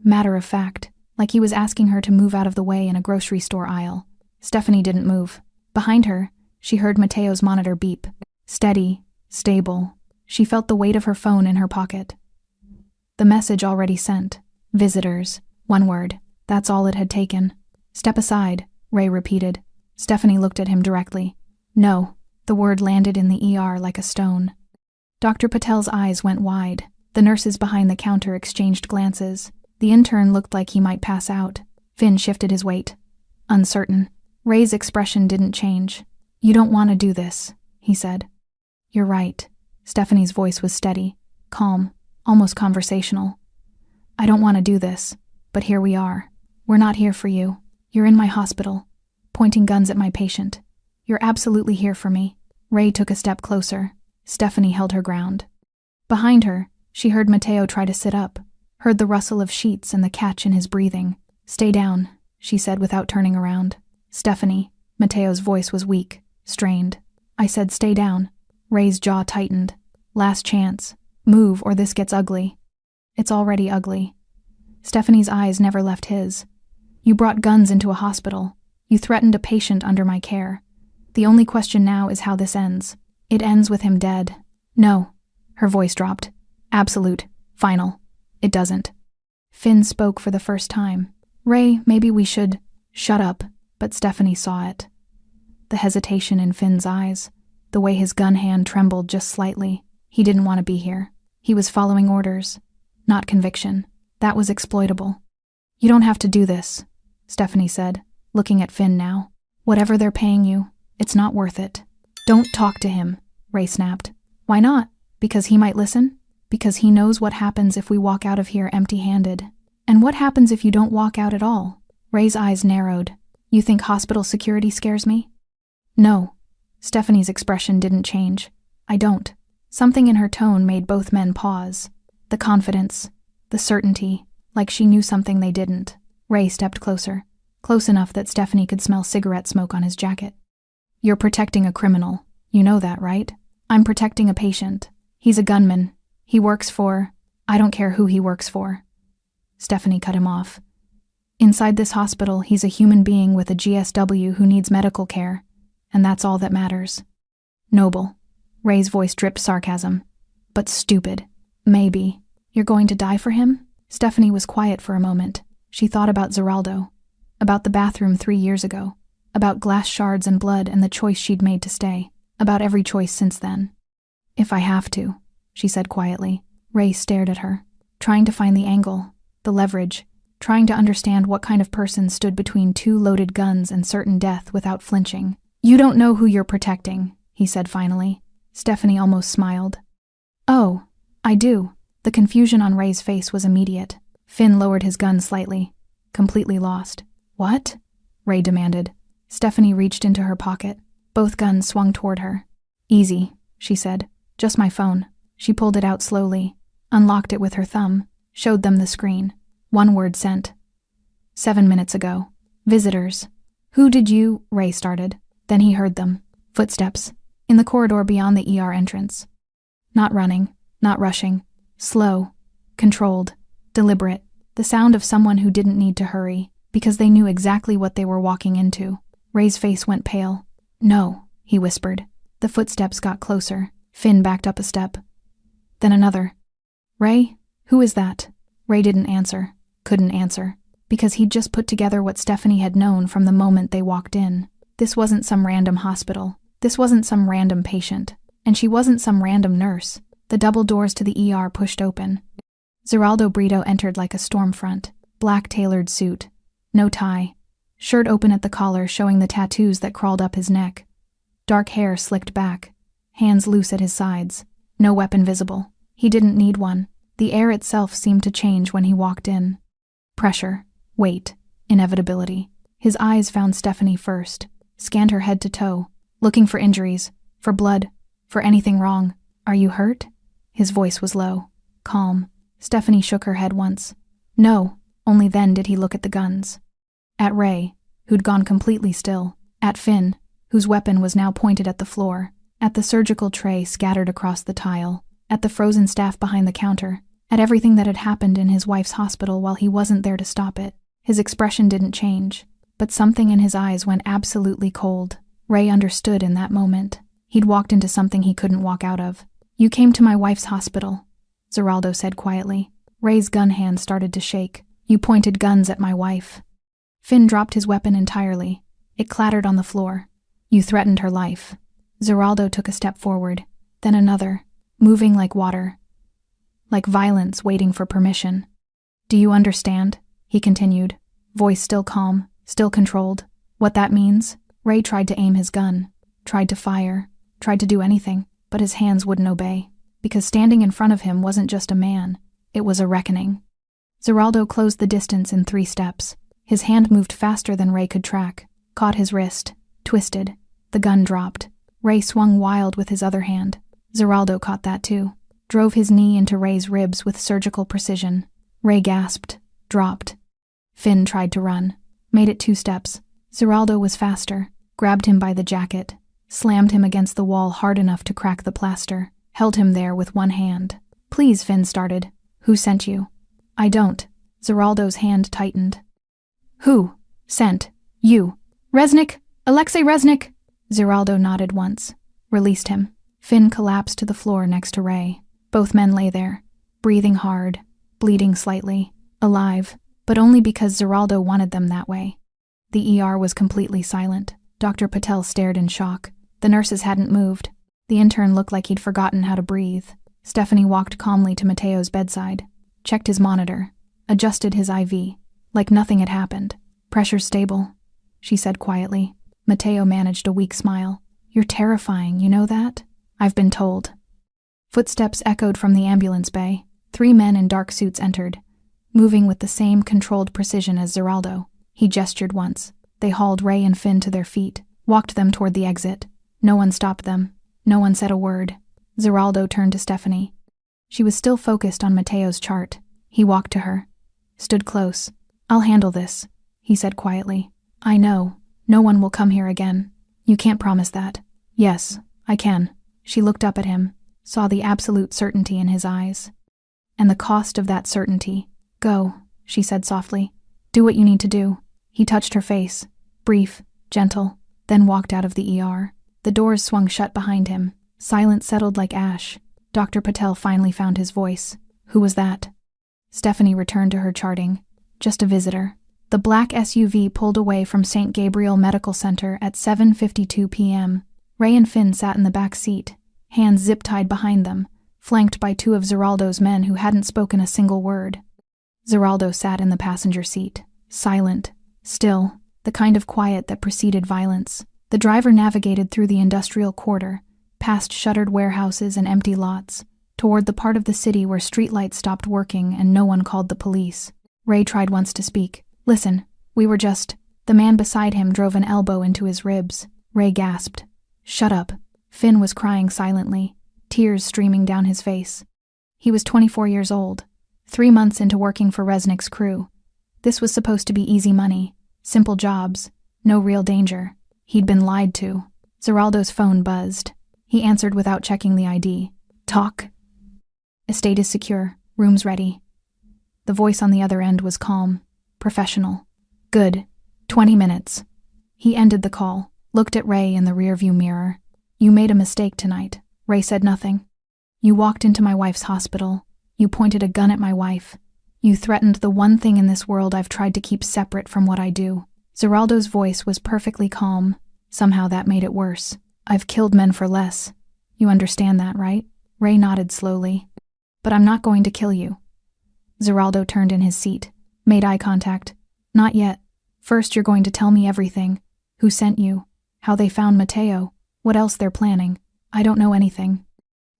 matter of fact, like he was asking her to move out of the way in a grocery store aisle. Stephanie didn't move. Behind her, she heard Mateo's monitor beep. Steady, stable. She felt the weight of her phone in her pocket. The message already sent. Visitors. 1 word. That's all it had taken. "Step aside," Ray repeated. Stephanie looked at him directly. "No." The word landed in the ER like a stone. Dr. Patel's eyes went wide. The nurses behind the counter exchanged glances. The intern looked like he might pass out. Finn shifted his weight. Uncertain. Ray's expression didn't change. "You don't want to do this," he said. You're right. Stephanie's voice was steady, calm, almost conversational. I don't want to do this, but here we are. We're not here for you. You're in my hospital, pointing guns at my patient. You're absolutely here for me. Ray took a step closer. Stephanie held her ground. Behind her, she heard Mateo try to sit up, heard the rustle of sheets and the catch in his breathing. Stay down, she said without turning around. Stephanie, Mateo's voice was weak, strained. I said stay down. Ray's jaw tightened. Last chance. Move or this gets ugly. It's already ugly. Stephanie's eyes never left his. You brought guns into a hospital. You threatened a patient under my care. The only question now is how this ends. It ends with him dead. No. Her voice dropped. Absolute. Final. It doesn't. Finn spoke for the first time. Ray, maybe we should... Shut up. But Stephanie saw it. The hesitation in Finn's eyes. The way his gun hand trembled just slightly. He didn't want to be here. He was following orders. Not conviction. That was exploitable. You don't have to do this, Stephanie said, looking at Finn now. Whatever they're paying you, it's not worth it. Don't talk to him, Ray snapped. Why not? Because he might listen? Because he knows what happens if we walk out of here empty-handed. And what happens if you don't walk out at all? Ray's eyes narrowed. You think hospital security scares me? No. Stephanie's expression didn't change. I don't. Something in her tone made both men pause. The confidence, the certainty, like she knew something they didn't. Ray stepped closer, close enough that Stephanie could smell cigarette smoke on his jacket. You're protecting a criminal. You know that, right? I'm protecting a patient. He's a gunman. He works for... I don't care who he works for. Stephanie cut him off. Inside this hospital, he's a human being with a GSW who needs medical care, and that's all that matters. Noble. Ray's voice dripped sarcasm. But stupid. Maybe. You're going to die for him? Stephanie was quiet for a moment. She thought about Zeraldo, about the bathroom 3 years ago, about glass shards and blood and the choice she'd made to stay, about every choice since then. If I have to, she said quietly. Ray stared at her, trying to find the angle, the leverage, trying to understand what kind of person stood between 2 loaded guns and certain death without flinching. You don't know who you're protecting, he said finally. Stephanie almost smiled. Oh, I do. The confusion on Ray's face was immediate. Finn lowered his gun slightly, completely lost. What? Ray demanded. Stephanie reached into her pocket. Both guns swung toward her. Easy, she said. Just my phone. She pulled it out slowly, unlocked it with her thumb, showed them the screen. 1 word sent. 7 minutes ago. Visitors. Who did you... Ray started. Then he heard them. Footsteps. In the corridor beyond the ER entrance. Not running. Not rushing. Slow. Controlled. Deliberate. The sound of someone who didn't need to hurry, because they knew exactly what they were walking into. Ray's face went pale. No, he whispered. The footsteps got closer. Finn backed up a step. Then another. Ray? Who is that? Ray didn't answer. Couldn't answer. Because he'd just put together what Stephanie had known from the moment they walked in. This wasn't some random hospital. This wasn't some random patient. And she wasn't some random nurse. The double doors to the ER pushed open. Zeraldo Brito entered like a storm front. Black tailored suit. No tie. Shirt open at the collar showing the tattoos that crawled up his neck. Dark hair slicked back. Hands loose at his sides. No weapon visible. He didn't need one. The air itself seemed to change when he walked in. Pressure. Weight. Inevitability. His eyes found Stephanie first. Scanned her head to toe. Looking for injuries. For blood. For anything wrong. Are you hurt? His voice was low. Calm. Stephanie shook her head once. No. Only then did he look at the guns. At Ray, who'd gone completely still. At Finn, whose weapon was now pointed at the floor. At the surgical tray scattered across the tile. At the frozen staff behind the counter. At everything that had happened in his wife's hospital while he wasn't there to stop it. His expression didn't change, but something in his eyes went absolutely cold. Ray understood in that moment. He'd walked into something he couldn't walk out of. You came to my wife's hospital, Zeraldo said quietly. Ray's gun hand started to shake. You pointed guns at my wife. Finn dropped his weapon entirely. It clattered on the floor. You threatened her life. Zeraldo took a step forward, then another, moving like water. Like violence waiting for permission. Do you understand? He continued, voice still calm, still controlled. What that means? Ray tried to aim his gun, tried to fire, tried to do anything. but his hands wouldn't obey, because standing in front of him wasn't just a man, it was a reckoning. Zeraldo closed the distance in 3 steps. His hand moved faster than Ray could track, caught his wrist, twisted. The gun dropped. Ray swung wild with his other hand. Zeraldo caught that too, drove his knee into Ray's ribs with surgical precision. Ray gasped, dropped. Finn tried to run, made it 2 steps. Zeraldo was faster, grabbed him by the jacket, slammed him against the wall hard enough to crack the plaster, held him there with one hand. "Please," Finn started. "Who sent you?" "I don't." Zeraldo's hand tightened. "Who sent you?" "Resnick! Alexei Resnick!" Zeraldo nodded once, released him. Finn collapsed to the floor next to Ray. Both men lay there, breathing hard, bleeding slightly, alive, but only because Zeraldo wanted them that way. The ER was completely silent. Dr. Patel stared in shock. The nurses hadn't moved. The intern looked like he'd forgotten how to breathe. Stephanie walked calmly to Mateo's bedside, checked his monitor, adjusted his IV, like nothing had happened. "Pressure's stable," she said quietly. Mateo managed a weak smile. "You're terrifying, you know that?" "I've been told." Footsteps echoed from the ambulance bay. 3 men in dark suits entered, moving with the same controlled precision as Zeraldo. He gestured once. They hauled Ray and Finn to their feet, walked them toward the exit. No one stopped them. No one said a word. Zeraldo turned to Stephanie. She was still focused on Mateo's chart. He walked to her, stood close. "I'll handle this," he said quietly. "I know. No one will come here again." "You can't promise that." "Yes, I can." She looked up at him, saw the absolute certainty in his eyes. "And the cost of that certainty." "Go," she said softly. "Do what you need to do." He touched her face, brief, gentle, then walked out of the ER. The doors swung shut behind him. Silence settled like ash. Dr. Patel finally found his voice. "Who was that?" Stephanie returned to her charting. "Just a visitor." The black SUV pulled away from St. Gabriel Medical Center at 7:52 p.m. Ray and Finn sat in the back seat, hands zip-tied behind them, flanked by 2 of Zeraldo's men who hadn't spoken a single word. Zeraldo sat in the passenger seat, silent, still, the kind of quiet that preceded violence. The driver navigated through the industrial quarter, past shuttered warehouses and empty lots, toward the part of the city where streetlights stopped working and no one called the police. Ray tried once to speak. "Listen, we were just..." The man beside him drove an elbow into his ribs. Ray gasped. "Shut up." Finn was crying silently, tears streaming down his face. He was 24 years old, 3 months into working for Resnick's crew. This was supposed to be easy money, simple jobs, no real danger. He'd been lied to. Zeraldo's phone buzzed. He answered without checking the ID. "Talk." "Estate is secure. Room's ready." The voice on the other end was calm, professional. "Good. 20 minutes. He ended the call, looked at Ray in the rearview mirror. "You made a mistake tonight." Ray said nothing. "You walked into my wife's hospital. You pointed a gun at my wife. You threatened the one thing in this world I've tried to keep separate from what I do." Zeraldo's voice was perfectly calm. Somehow that made it worse. "I've killed men for less. You understand that, right?" Ray nodded slowly. "But I'm not going to kill you." Zeraldo turned in his seat, made eye contact. "Not yet. First you're going to tell me everything. Who sent you? How they found Mateo? What else they're planning?" "I don't know anything."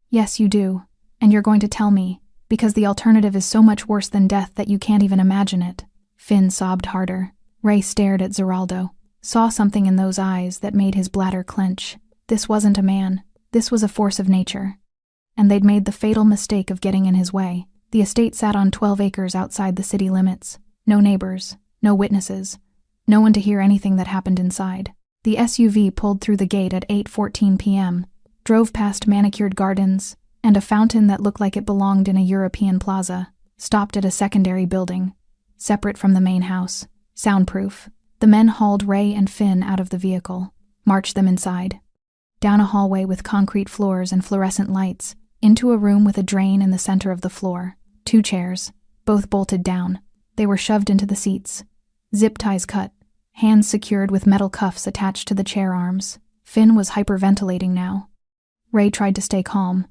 "Yes, you do. And you're going to tell me, because the alternative is so much worse than death that you can't even imagine it." Finn sobbed harder. Ray stared at Zeraldo, saw something in those eyes that made his bladder clench. This wasn't a man. This was a force of nature. And they'd made the fatal mistake of getting in his way. The estate sat on 12 acres outside the city limits. No neighbors, no witnesses, no one to hear anything that happened inside. The SUV pulled through the gate at 8:14 p.m., drove past manicured gardens and a fountain that looked like it belonged in a European plaza, stopped at a secondary building, separate from the main house, soundproof. The men hauled Ray and Finn out of the vehicle, marched them inside, down a hallway with concrete floors and fluorescent lights, into a room with a drain in the center of the floor. 2 chairs, both bolted down. They were shoved into the seats. Zip ties cut, hands secured with metal cuffs attached to the chair arms. Finn was hyperventilating now. Ray tried to stay calm,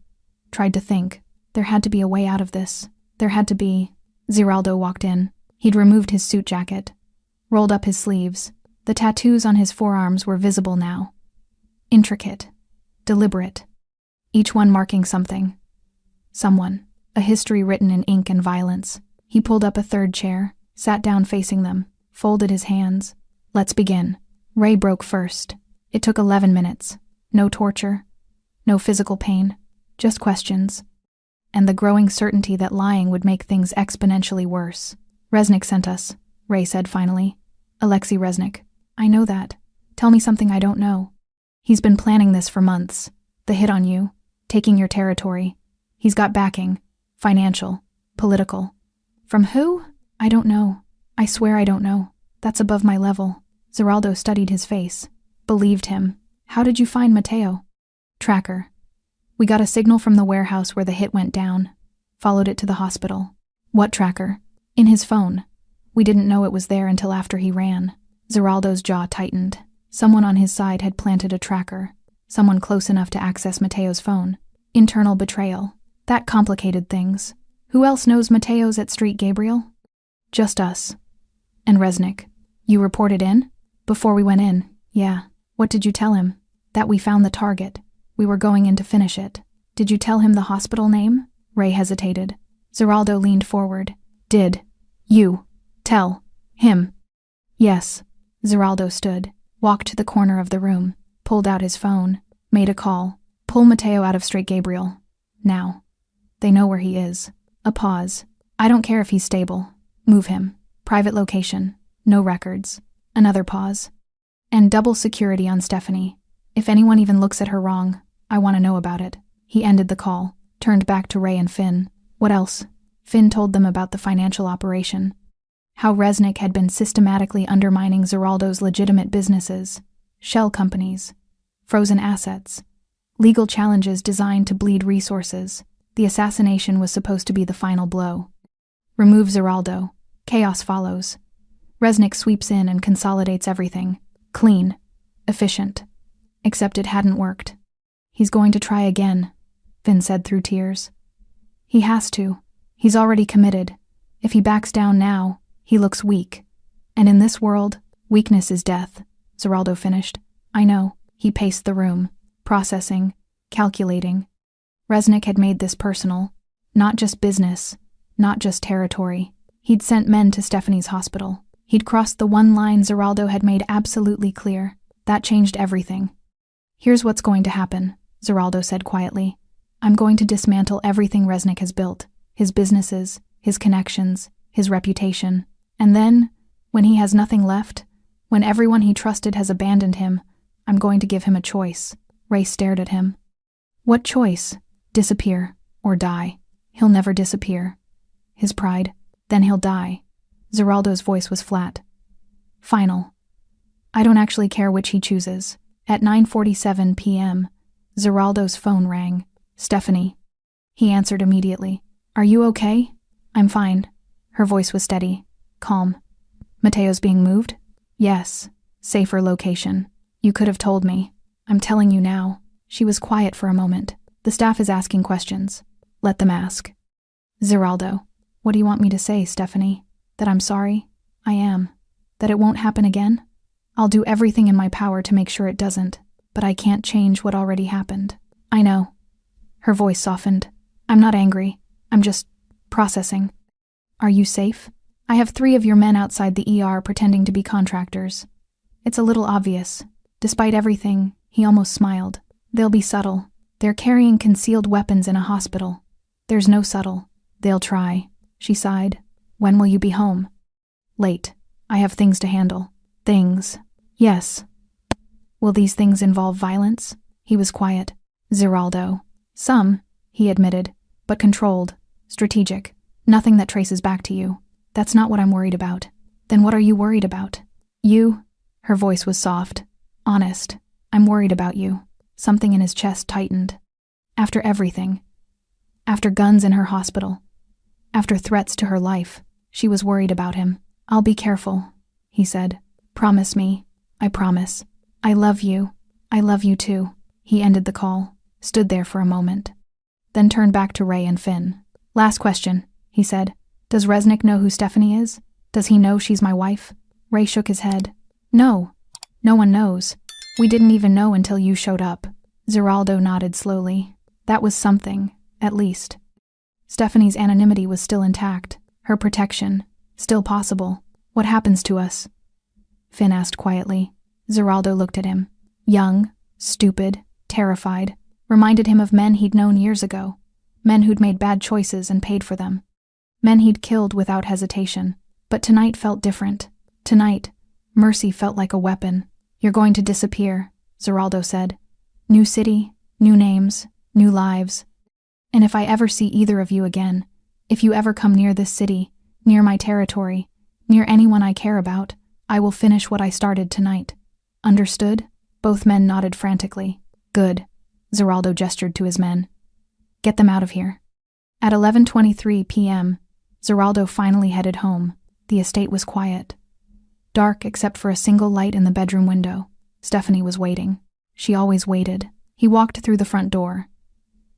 tried to think. There had to be a way out of this. There had to be. Zeraldo walked in. He'd removed his suit jacket, rolled up his sleeves. The tattoos on his forearms were visible now. Intricate, deliberate. each one marking something. Someone. A history written in ink and violence. He pulled up a third chair, sat down facing them, folded his hands. Let's begin. Ray broke first. It took 11 minutes. No torture. No physical pain. Just questions. And the growing certainty that lying would make things exponentially worse. Resnick sent us, Ray said finally. Alexei Resnick. I know that. Tell me something I don't know. He's been planning this for months. The hit on you. Taking your territory. He's got backing. Financial. Political. From who? I don't know. I swear I don't know. That's above my level. Zeraldo studied his face. Believed him. How did you find Mateo? Tracker. We got a signal from the warehouse where the hit went down. Followed it to the hospital. What tracker? In his phone. We didn't know it was there until after he ran. Zeraldo's jaw tightened. Someone on his side had planted a tracker. Someone close enough to access Mateo's phone. Internal betrayal. That complicated things. Who else knows Mateo's at Street Gabriel? Just us. And Resnick. You reported in? Before we went in, yeah. What did you tell him? That we found the target. We were going in to finish it. Did you tell him the hospital name? Ray hesitated. Zeraldo leaned forward. Did you tell him? Yes. Zeraldo stood, walked to the corner of the room, pulled out his phone, made a call. Pull Mateo out of Street Gabriel. Now. They know where he is. A pause. I don't care if he's stable. Move him. Private location. No records. Another pause. And double security on Stephanie. If anyone even looks at her wrong, I want to know about it. He ended the call, turned back to Ray and Finn. What else? Finn told them about the financial operation. How Resnick had been systematically undermining Zeraldo's legitimate businesses, shell companies, frozen assets, legal challenges designed to bleed resources. The assassination was supposed to be the final blow. Remove Zeraldo. Chaos follows. Resnick sweeps in and consolidates everything. Clean. Efficient. Except it hadn't worked. He's going to try again, Finn said through tears. He has to. He's already committed. If he backs down now, he looks weak. And in this world, weakness is death, Zeraldo finished. I know. He paced the room, processing, calculating. Resnick had made this personal. Not just business, not just territory. He'd sent men to Stephanie's hospital. He'd crossed the one line Zeraldo had made absolutely clear. That changed everything. Here's what's going to happen, Zeraldo said quietly. I'm going to dismantle everything Resnick has built. His businesses, his connections, his reputation. And then, when he has nothing left, when everyone he trusted has abandoned him, I'm going to give him a choice. Ray stared at him. What choice? Disappear, or die. He'll never disappear. His pride. Then he'll die. Zeraldo's voice was flat. Final. I don't actually care which he chooses. At 9:47 p.m., Zeraldo's phone rang. Stephanie. He answered immediately. Are you okay? I'm fine. Her voice was steady, calm. Mateo's being moved? Yes. Safer location. You could have told me. I'm telling you now. She was quiet for a moment. The staff is asking questions. Let them ask. Zeraldo. What do you want me to say, Stephanie? That I'm sorry? I am. That it won't happen again? I'll do everything in my power to make sure it doesn't, but I can't change what already happened. I know. Her voice softened. I'm not angry. I'm just processing. Are you safe? I have 3 of your men outside the ER pretending to be contractors. It's a little obvious. Despite everything, he almost smiled. They'll be subtle. They're carrying concealed weapons in a hospital. There's no subtle. They'll try. She sighed. When will you be home? Late. I have things to handle. Things. Yes. Will these things involve violence? He was quiet. Zeraldo. Some, he admitted, but controlled, strategic, nothing that traces back to you. That's not what I'm worried about. Then what are you worried about? You? Her voice was soft, honest. I'm worried about you. Something in his chest tightened. After everything. After guns in her hospital. After threats to her life. She was worried about him. I'll be careful, he said. Promise me. I promise. I love you. I love you too. He ended the call, stood there for a moment, then turned back to Ray and Finn. Last question, he said. Does Resnick know who Stephanie is? Does he know she's my wife? Ray shook his head. No. No one knows. We didn't even know until you showed up. Zeraldo nodded slowly. That was something, at least. Stephanie's anonymity was still intact, her protection, still possible. What happens to us? Finn asked quietly. Zeraldo looked at him. Young, stupid, terrified, reminded him of men he'd known years ago. Men who'd made bad choices and paid for them. Men he'd killed without hesitation. But tonight felt different. Tonight, mercy felt like a weapon. You're going to disappear, Zeraldo said. New city, new names, new lives. And if I ever see either of you again, if you ever come near this city, near my territory, near anyone I care about, I will finish what I started tonight. Understood? Both men nodded frantically. Good. Zeraldo gestured to his men. Get them out of here. At 11:23 p.m., Zeraldo finally headed home. The estate was quiet. Dark except for a single light in the bedroom window. Stephanie was waiting. She always waited. He walked through the front door,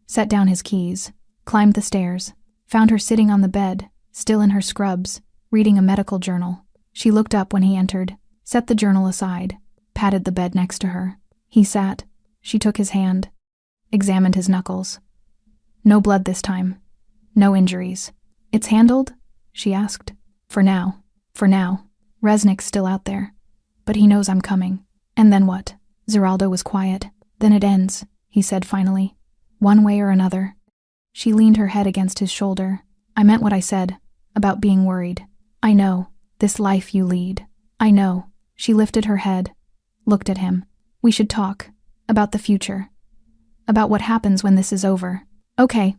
set down his keys, climbed the stairs, found her sitting on the bed, still in her scrubs, reading a medical journal. She looked up when he entered, set the journal aside, patted the bed next to her. He sat. She took his hand, examined his knuckles. No blood this time. No injuries. It's handled? She asked. For now. For now. Resnick's still out there. But he knows I'm coming. And then what? Zeraldo was quiet. Then it ends, he said finally. One way or another. She leaned her head against his shoulder. I meant what I said, about being worried. I know, this life you lead. I know. She lifted her head, looked at him. We should talk. About the future. About what happens when this is over. Okay.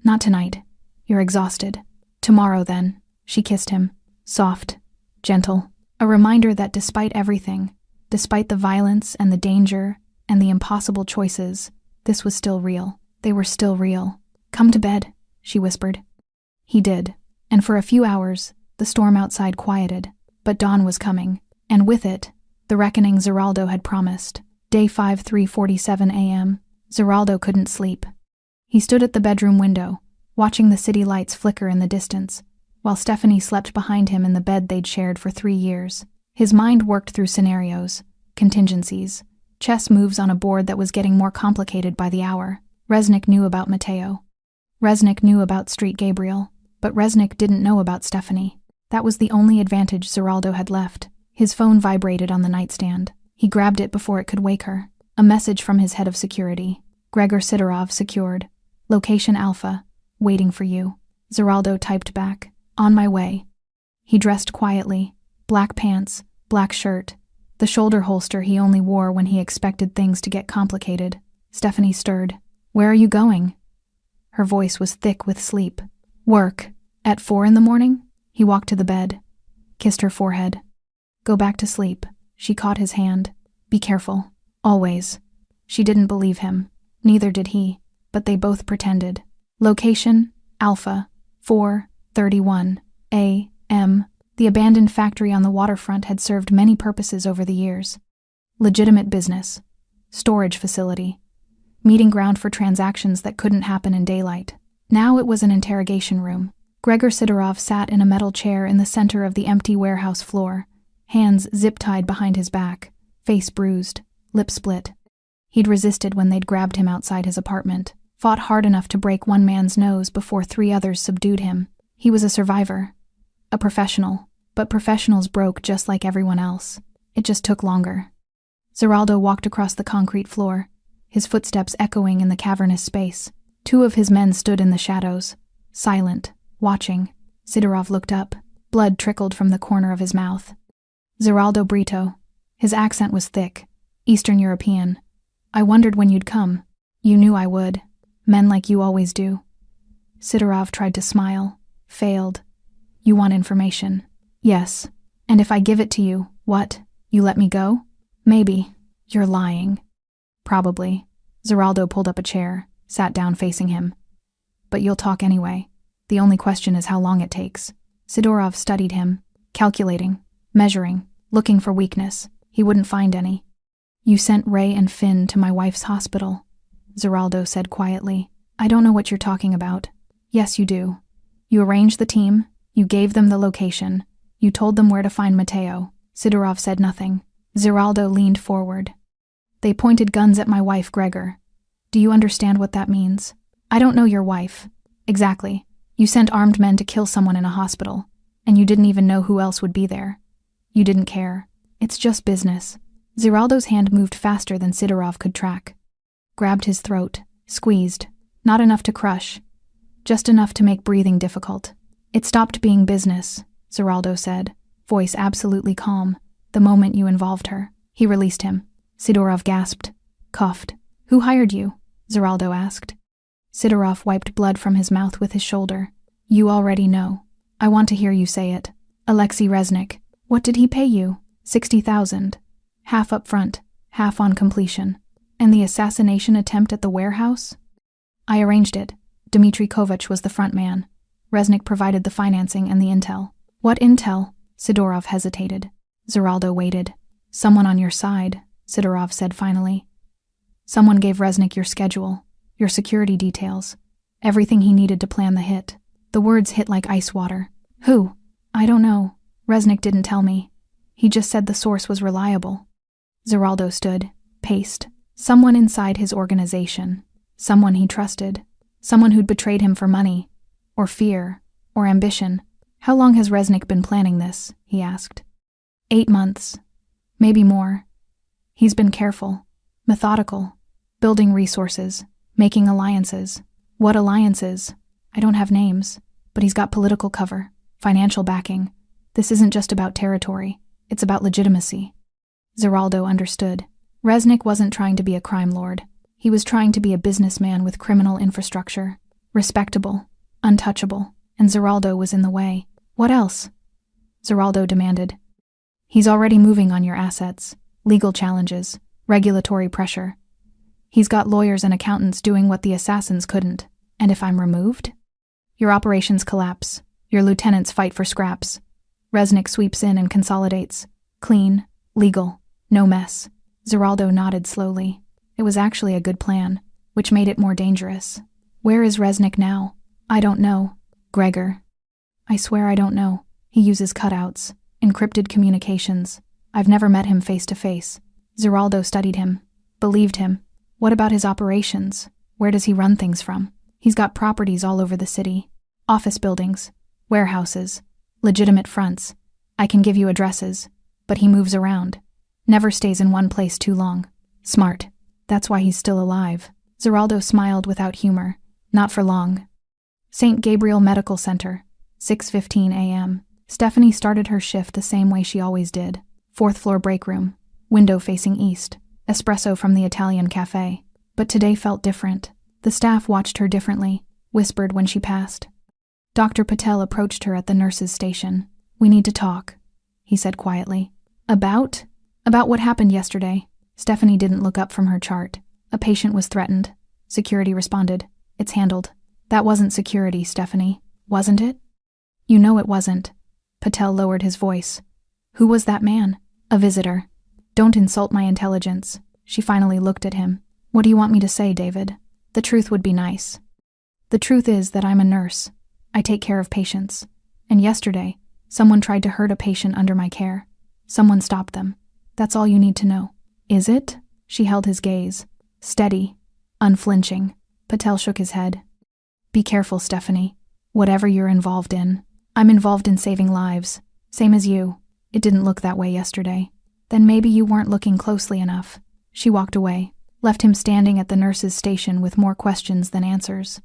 Not tonight. You're exhausted. Tomorrow then. She kissed him. Soft. Gentle. A reminder that despite everything, despite the violence and the danger and the impossible choices, this was still real. They were still real. Come to bed, she whispered. He did, and for a few hours, the storm outside quieted, but dawn was coming, and with it, the reckoning Zeraldo had promised. Day 5, 3:47 a.m. Zeraldo couldn't sleep. He stood at the bedroom window, watching the city lights flicker in the distance, while Stephanie slept behind him in the bed they'd shared for 3 years. His mind worked through scenarios, contingencies, chess moves on a board that was getting more complicated by the hour. Resnick knew about Mateo. Resnick knew about Street Gabriel, but Resnick didn't know about Stephanie. That was the only advantage Zeraldo had left. His phone vibrated on the nightstand. He grabbed it before it could wake her. A message from his head of security. Gregor Sidorov secured. Location Alpha. Waiting for you. Zeraldo typed back. On my way. He dressed quietly. Black pants, black shirt. The shoulder holster he only wore when he expected things to get complicated. Stephanie stirred. Where are you going? Her voice was thick with sleep. Work. At 4 in the morning? He walked to the bed. Kissed her forehead. Go back to sleep. She caught his hand. Be careful. Always. She didn't believe him. Neither did he, but they both pretended. Location, Alpha, 4:31 a.m. The abandoned factory on the waterfront had served many purposes over the years. Legitimate business. Storage facility. Meeting ground for transactions that couldn't happen in daylight. Now it was an interrogation room. Gregor Sidorov sat in a metal chair in the center of the empty warehouse floor, hands zip-tied behind his back, face bruised, lip split. He'd resisted when they'd grabbed him outside his apartment, fought hard enough to break one man's nose before 3 others subdued him. He was a survivor, a professional, but professionals broke just like everyone else. It just took longer. Zeraldo walked across the concrete floor, his footsteps echoing in the cavernous space. 2 of his men stood in the shadows, silent, watching. Sidorov looked up. Blood trickled from the corner of his mouth. Zeraldo Brito. His accent was thick, Eastern European. I wondered when you'd come. You knew I would. Men like you always do. Sidorov tried to smile. Failed. You want information. Yes. And if I give it to you, what? You let me go? Maybe. You're lying. Probably. Zeraldo pulled up a chair, sat down facing him. But you'll talk anyway. The only question is how long it takes. Sidorov studied him, calculating, measuring, looking for weakness. He wouldn't find any. You sent Ray and Finn to my wife's hospital, Zeraldo said quietly. I don't know what you're talking about. Yes, you do. You arranged the team, you gave them the location, you told them where to find Mateo. Sidorov said nothing. Zeraldo leaned forward. They pointed guns at my wife, Gregor. Do you understand what that means? I don't know your wife. Exactly. You sent armed men to kill someone in a hospital, and you didn't even know who else would be there. You didn't care. It's just business. Zeraldo's hand moved faster than Sidorov could track. Grabbed his throat, squeezed. Not enough to crush. Just enough to make breathing difficult. It stopped being business, Zeraldo said, voice absolutely calm, the moment you involved her. He released him. Sidorov gasped, coughed. Who hired you? Zeraldo asked. Sidorov wiped blood from his mouth with his shoulder. You already know. I want to hear you say it. Alexei Reznik. What did he pay you? 60,000. Half up front, half on completion. And the assassination attempt at the warehouse? I arranged it. Dmitry Kovach was the front man. Reznik provided the financing and the intel. What intel? Sidorov hesitated. Zeraldo waited. Someone on your side, Sidorov said finally. Someone gave Reznik your schedule, your security details, everything he needed to plan the hit. The words hit like ice water. Who? I don't know. Reznik didn't tell me. He just said the source was reliable. Zeraldo stood, paced. Someone inside his organization. Someone he trusted. Someone who'd betrayed him for money, or fear, or ambition. How long has Reznik been planning this? He asked. 8 months. Maybe more. He's been careful, methodical, building resources, making alliances. What alliances? I don't have names, but he's got political cover, financial backing. This isn't just about territory, it's about legitimacy. Zeraldo understood. Reznik wasn't trying to be a crime lord. He was trying to be a businessman with criminal infrastructure. Respectable, untouchable, and Zeraldo was in the way. What else? Zeraldo demanded. He's already moving on your assets, legal challenges, regulatory pressure. He's got lawyers and accountants doing what the assassins couldn't. And if I'm removed? Your operations collapse. Your lieutenants fight for scraps. Reznik sweeps in and consolidates. Clean, legal, no mess. Zeraldo nodded slowly. It was actually a good plan, which made it more dangerous. Where is Reznik now? I don't know. Gregor. I swear I don't know. He uses cutouts, encrypted communications. I've never met him face to face. Zeraldo studied him, believed him. What about his operations? Where does he run things from? He's got properties all over the city. Office buildings, warehouses, legitimate fronts. I can give you addresses, but he moves around. Never stays in one place too long. Smart. That's why he's still alive. Zeraldo smiled without humor. Not for long. St. Gabriel Medical Center, 6:15 a.m. Stephanie started her shift the same way she always did. 4th floor break room, window facing east, espresso from the Italian cafe. But today felt different. The staff watched her differently, whispered when she passed. Dr. Patel approached her at the nurse's station. We need to talk, he said quietly. About what happened yesterday. Stephanie didn't look up from her chart. A patient was threatened. Security responded. It's handled. That wasn't security, Stephanie. Wasn't it? You know it wasn't. Patel lowered his voice. Who was that man? A visitor. Don't insult my intelligence. She finally looked at him. What do you want me to say, David? The truth would be nice. The truth is that I'm a nurse. I take care of patients. And yesterday, someone tried to hurt a patient under my care. Someone stopped them. That's all you need to know. Is it? She held his gaze. Steady. Unflinching. Patel shook his head. Be careful, Stephanie. Whatever you're involved in. I'm involved in saving lives. Same as you. It didn't look that way yesterday. Then maybe you weren't looking closely enough. She walked away, left him standing at the nurse's station with more questions than answers.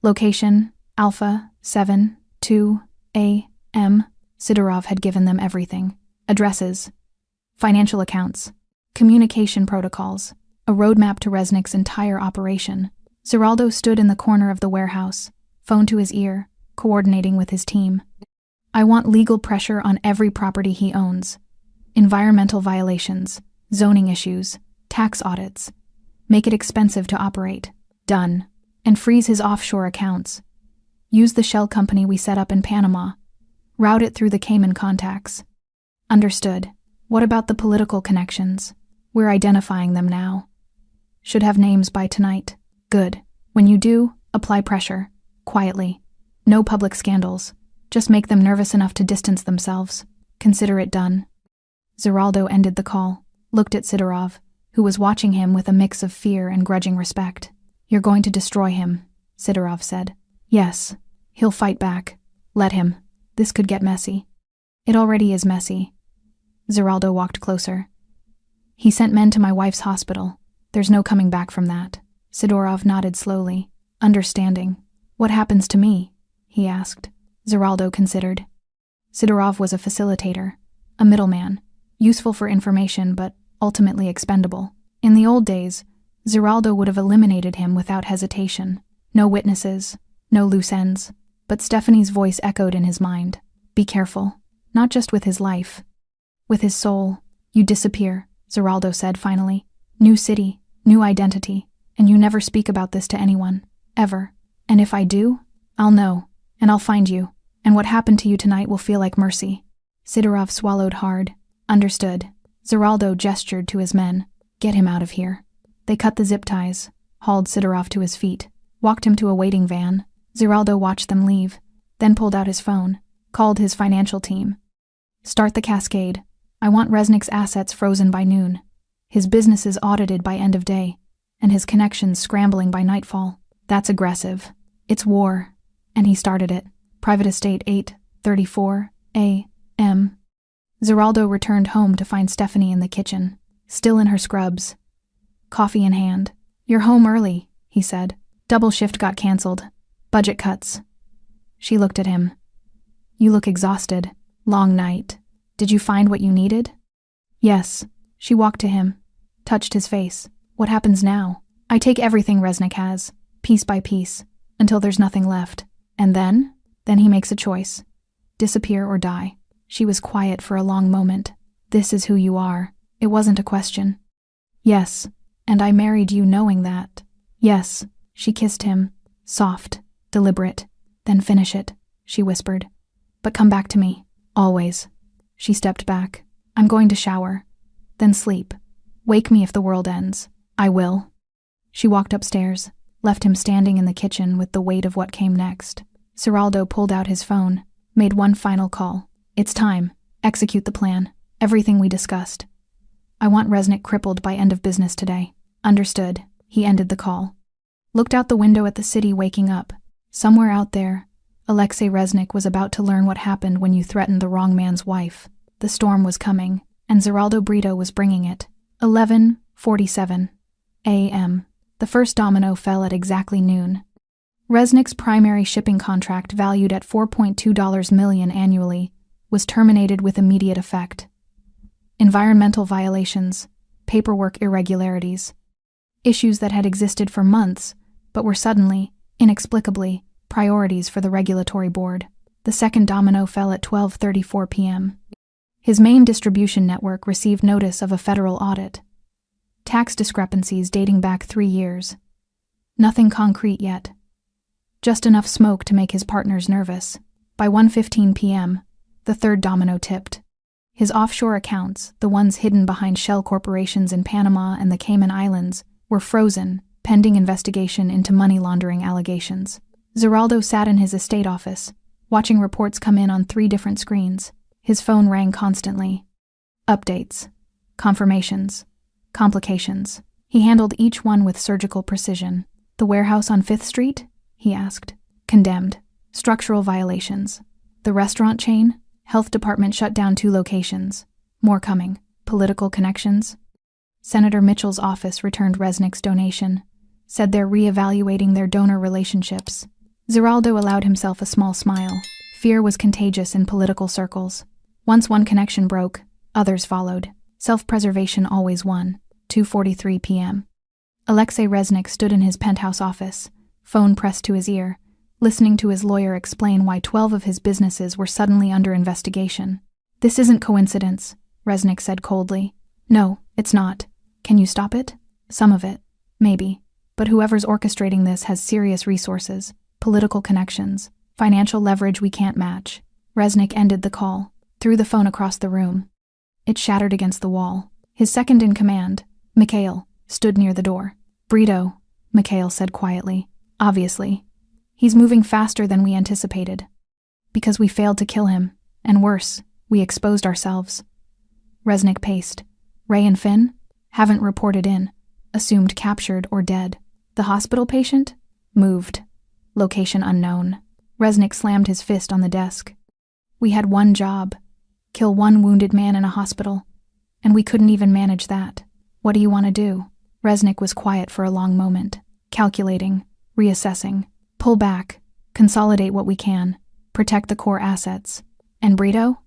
Location, Alpha, 7, 2, A, M. Sidorov had given them everything. Addresses, financial accounts, communication protocols, a roadmap to Reznik's entire operation. Zeraldo stood in the corner of the warehouse, phone to his ear, coordinating with his team. I want legal pressure on every property he owns. Environmental violations, zoning issues, tax audits. Make it expensive to operate. Done. And freeze his offshore accounts. Use the shell company we set up in Panama. Route it through the Cayman contacts. Understood. What about the political connections? We're identifying them now. Should have names by tonight. Good. When you do, apply pressure. Quietly. No public scandals. Just make them nervous enough to distance themselves. Consider it done. Zeraldo ended the call, looked at Sidorov, who was watching him with a mix of fear and grudging respect. You're going to destroy him, Sidorov said. Yes. He'll fight back. Let him. This could get messy. It already is messy. Zeraldo walked closer. He sent men to my wife's hospital. There's no coming back from that. Sidorov nodded slowly, understanding. What happens to me? He asked. Zeraldo considered. Sidorov was a facilitator, a middleman, useful for information but ultimately expendable. In the old days, Zeraldo would have eliminated him without hesitation. No witnesses, no loose ends. But Stephanie's voice echoed in his mind. Be careful, not just with his life. With his soul. You disappear, Zeraldo said finally. New city, new identity, and you never speak about this to anyone. Ever. And if I do, I'll know, and I'll find you, and what happened to you tonight will feel like mercy. Sidorov swallowed hard. Understood. Zeraldo gestured to his men. Get him out of here. They cut the zip ties, hauled Sidorov to his feet, walked him to a waiting van. Zeraldo watched them leave, then pulled out his phone, called his financial team. Start the cascade. I want Resnick's assets frozen by noon, his businesses audited by end of day, and his connections scrambling by nightfall. That's aggressive. It's war. And he started it. Private Estate 8:34 a.m. Zeraldo returned home to find Stephanie in the kitchen, still in her scrubs, coffee in hand. You're home early, he said. Double shift got cancelled. Budget cuts. She looked at him. You look exhausted. Long night. Did you find what you needed? Yes. She walked to him, touched his face. What happens now? I take everything Resnick has, piece by piece, until there's nothing left. And then? Then he makes a choice. Disappear or die. She was quiet for a long moment. This is who you are. It wasn't a question. Yes. And I married you knowing that. Yes. She kissed him. Soft. Deliberate. Then finish it, she whispered. But come back to me. Always. She stepped back. I'm going to shower. Then sleep. Wake me if the world ends. I will. She walked upstairs, left him standing in the kitchen with the weight of what came next. Zeraldo pulled out his phone, made one final call. It's time. Execute the plan. Everything we discussed. I want Resnick crippled by end of business today. Understood. He ended the call. Looked out the window at the city waking up. Somewhere out there, Alexei Resnick was about to learn what happened when you threatened the wrong man's wife. The storm was coming, and Zeraldo Brito was bringing it. 11:47 a.m. The first domino fell at exactly noon. Resnick's primary shipping contract, valued at $4.2 million annually, was terminated with immediate effect. Environmental violations, paperwork irregularities, issues that had existed for months, but were suddenly, inexplicably, priorities for the regulatory board. The second domino fell at 12:34 p.m. His main distribution network received notice of a federal audit. Tax discrepancies dating back 3 years. Nothing concrete yet. Just enough smoke to make his partners nervous. By 1:15 p.m., the third domino tipped. His offshore accounts, the ones hidden behind shell corporations in Panama and the Cayman Islands, were frozen, pending investigation into money laundering allegations. Zeraldo sat in his estate office, watching reports come in on 3 different screens. His phone rang constantly. Updates. Confirmations. Complications. He handled each one with surgical precision. The warehouse on 5th Street? He asked. Condemned. Structural violations. The restaurant chain? Health department shut down 2 locations. More coming. Political connections? Senator Mitchell's office returned Resnick's donation. Said they're re-evaluating their donor relationships. Zeraldo allowed himself a small smile. Fear was contagious in political circles. Once one connection broke, others followed. Self-preservation always won. 2:43 p.m. Alexei Resnick stood in his penthouse office, phone pressed to his ear, listening to his lawyer explain why 12 of his businesses were suddenly under investigation. This isn't coincidence, Resnick said coldly. No, it's not. Can you stop it? Some of it. Maybe. But whoever's orchestrating this has serious resources, political connections, financial leverage we can't match. Resnick ended the call, threw the phone across the room. It shattered against the wall. His second-in-command, Mikhail, stood near the door. Brito, Mikhail said quietly. Obviously. He's moving faster than we anticipated. Because we failed to kill him, and worse, we exposed ourselves. Resnick paced. Ray and Finn? Haven't reported in. Assumed captured or dead. The hospital patient? Moved. Location unknown. Resnick slammed his fist on the desk. We had one job. Kill one wounded man in a hospital. And we couldn't even manage that. What do you want to do? Resnick was quiet for a long moment, calculating, reassessing. Pull back, consolidate what we can, protect the core assets. And Brito?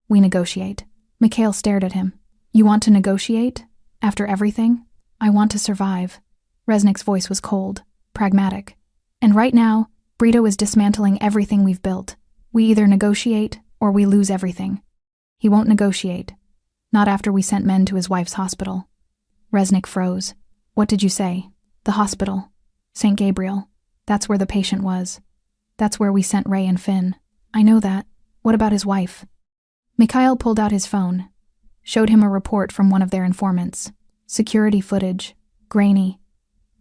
We negotiate. Mikhail stared at him. You want to negotiate? After everything? I want to survive. Resnick's voice was cold, pragmatic. And right now, Brito is dismantling everything we've built. We either negotiate or we lose everything. He won't negotiate. Not after we sent men to his wife's hospital. Resnick froze. What did you say? The hospital. St. Gabriel. That's where the patient was. That's where we sent Ray and Finn. I know that. What about his wife? Mikhail pulled out his phone, showed him a report from one of their informants. Security footage. Grainy.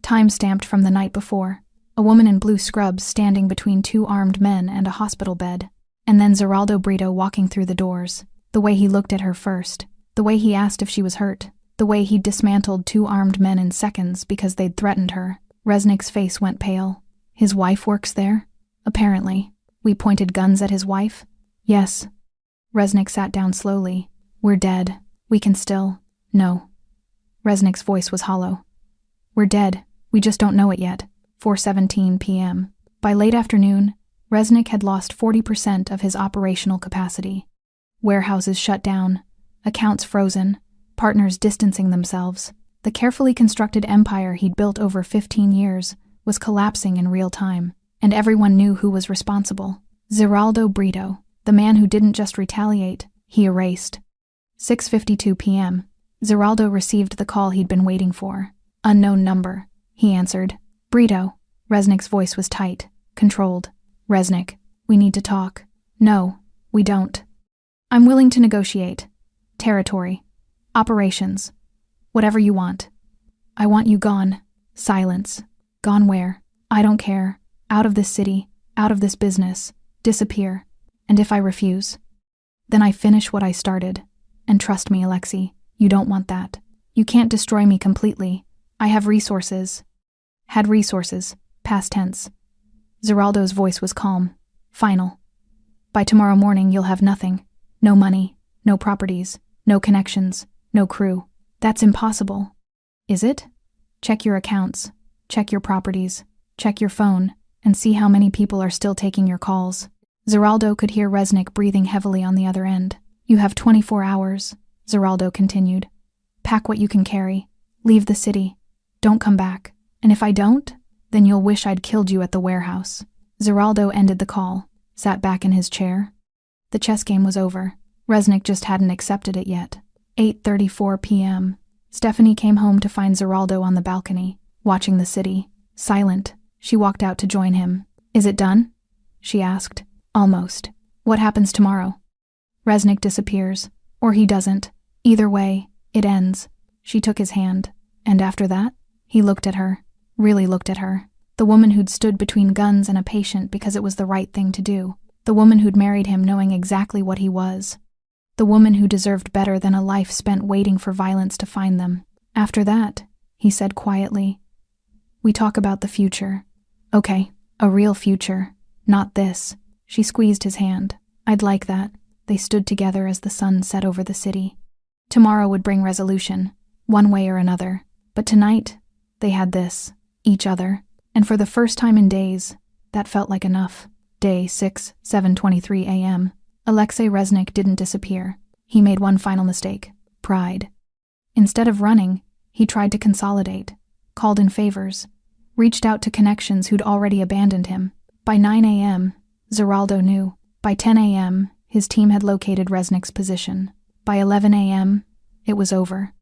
Time-stamped from the night before. A woman in blue scrubs standing between two armed men and a hospital bed. And then Zeraldo Brito walking through the doors. The way he looked at her first. The way he asked if she was hurt. The way he dismantled two armed men in seconds because they'd threatened her. Resnick's face went pale. His wife works there? Apparently. We pointed guns at his wife? Yes. Resnick sat down slowly. We're dead. We can still... No. Resnick's voice was hollow. We're dead. We just don't know it yet. 4:17 p.m. By late afternoon, Resnick had lost 40% of his operational capacity. Warehouses shut down, accounts frozen, partners distancing themselves. The carefully constructed empire he'd built over 15 years was collapsing in real time, and everyone knew who was responsible. Zeraldo Brito, the man who didn't just retaliate, he erased. 6:52 p.m. Zeraldo received the call he'd been waiting for. Unknown number. He answered. Brito. Resnick's voice was tight, controlled. Resnick, we need to talk. No, we don't. I'm willing to negotiate. Territory. Operations. Whatever you want. I want you gone. Silence. Gone where? I don't care. Out of this city. Out of this business. Disappear. And if I refuse? Then I finish what I started. And trust me, Alexei, you don't want that. You can't destroy me completely. I have resources. Had resources. Past tense. Zeraldo's voice was calm. Final. By tomorrow morning you'll have nothing. No money. No properties. No connections. No crew. That's impossible. Is it? Check your accounts. Check your properties. Check your phone. And see how many people are still taking your calls. Zeraldo could hear Resnick breathing heavily on the other end. You have 24 hours, Zeraldo continued. Pack what you can carry. Leave the city. Don't come back. And if I don't, then you'll wish I'd killed you at the warehouse. Zeraldo ended the call, sat back in his chair. The chess game was over. Resnick just hadn't accepted it yet. 8:34 p.m. Stephanie came home to find Zeraldo on the balcony, watching the city. Silent, she walked out to join him. Is it done? She asked. Almost. What happens tomorrow? Resnick disappears. Or he doesn't. Either way, it ends. She took his hand. And after that? He looked at her. Really looked at her. The woman who'd stood between guns and a patient because it was the right thing to do. The woman who'd married him knowing exactly what he was. The woman who deserved better than a life spent waiting for violence to find them. After that, he said quietly, we talk about the future. Okay, a real future. Not this. She squeezed his hand. I'd like that. They stood together as the sun set over the city. Tomorrow would bring resolution, one way or another. But tonight, they had this, each other. And for the first time in days, that felt like enough. Day 6, 7:23 a.m. Alexei Resnick didn't disappear. He made one final mistake. Pride. Instead of running, he tried to consolidate, called in favors, reached out to connections who'd already abandoned him. By 9 a.m., Zeraldo knew. By 10 a.m., his team had located Resnick's position. By 11 a.m., it was over.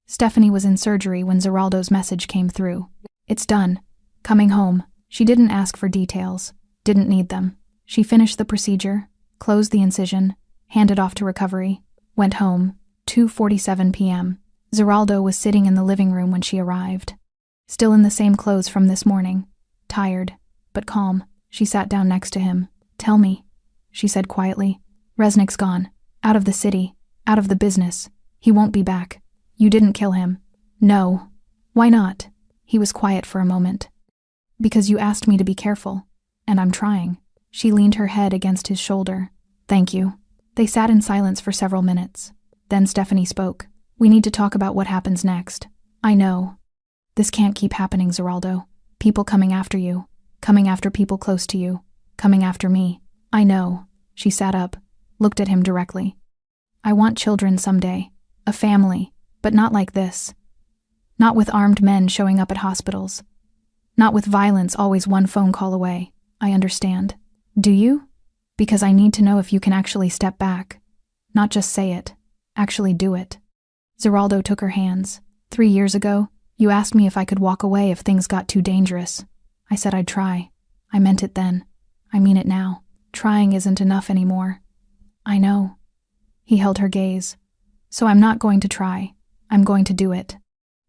Stephanie was in surgery when Zeraldo's message came through. It's done. Coming home. She didn't ask for details. Didn't need them. She finished the procedure, closed the incision, handed off to recovery, went home. 2:47 p.m. Zeraldo was sitting in the living room when she arrived. Still in the same clothes from this morning. Tired, but calm. She sat down next to him. Tell me, she said quietly. Resnick's gone. Out of the city. Out of the business. He won't be back. You didn't kill him. No. Why not? He was quiet for a moment. Because you asked me to be careful, and I'm trying. She leaned her head against his shoulder. Thank you. They sat in silence for several minutes. Then Stephanie spoke. We need to talk about what happens next. I know. This can't keep happening, Zeraldo. People coming after you. Coming after people close to you. Coming after me. I know. She sat up, looked at him directly. I want children someday. A family. But not like this. Not with armed men showing up at hospitals. Not with violence always one phone call away. I understand. Do you? Because I need to know if you can actually step back. Not just say it. Actually do it. Zeraldo took her hands. 3 years ago, you asked me if I could walk away if things got too dangerous. I said I'd try. I meant it then. I mean it now. Trying isn't enough anymore. I know. He held her gaze. So I'm not going to try. I'm going to do it.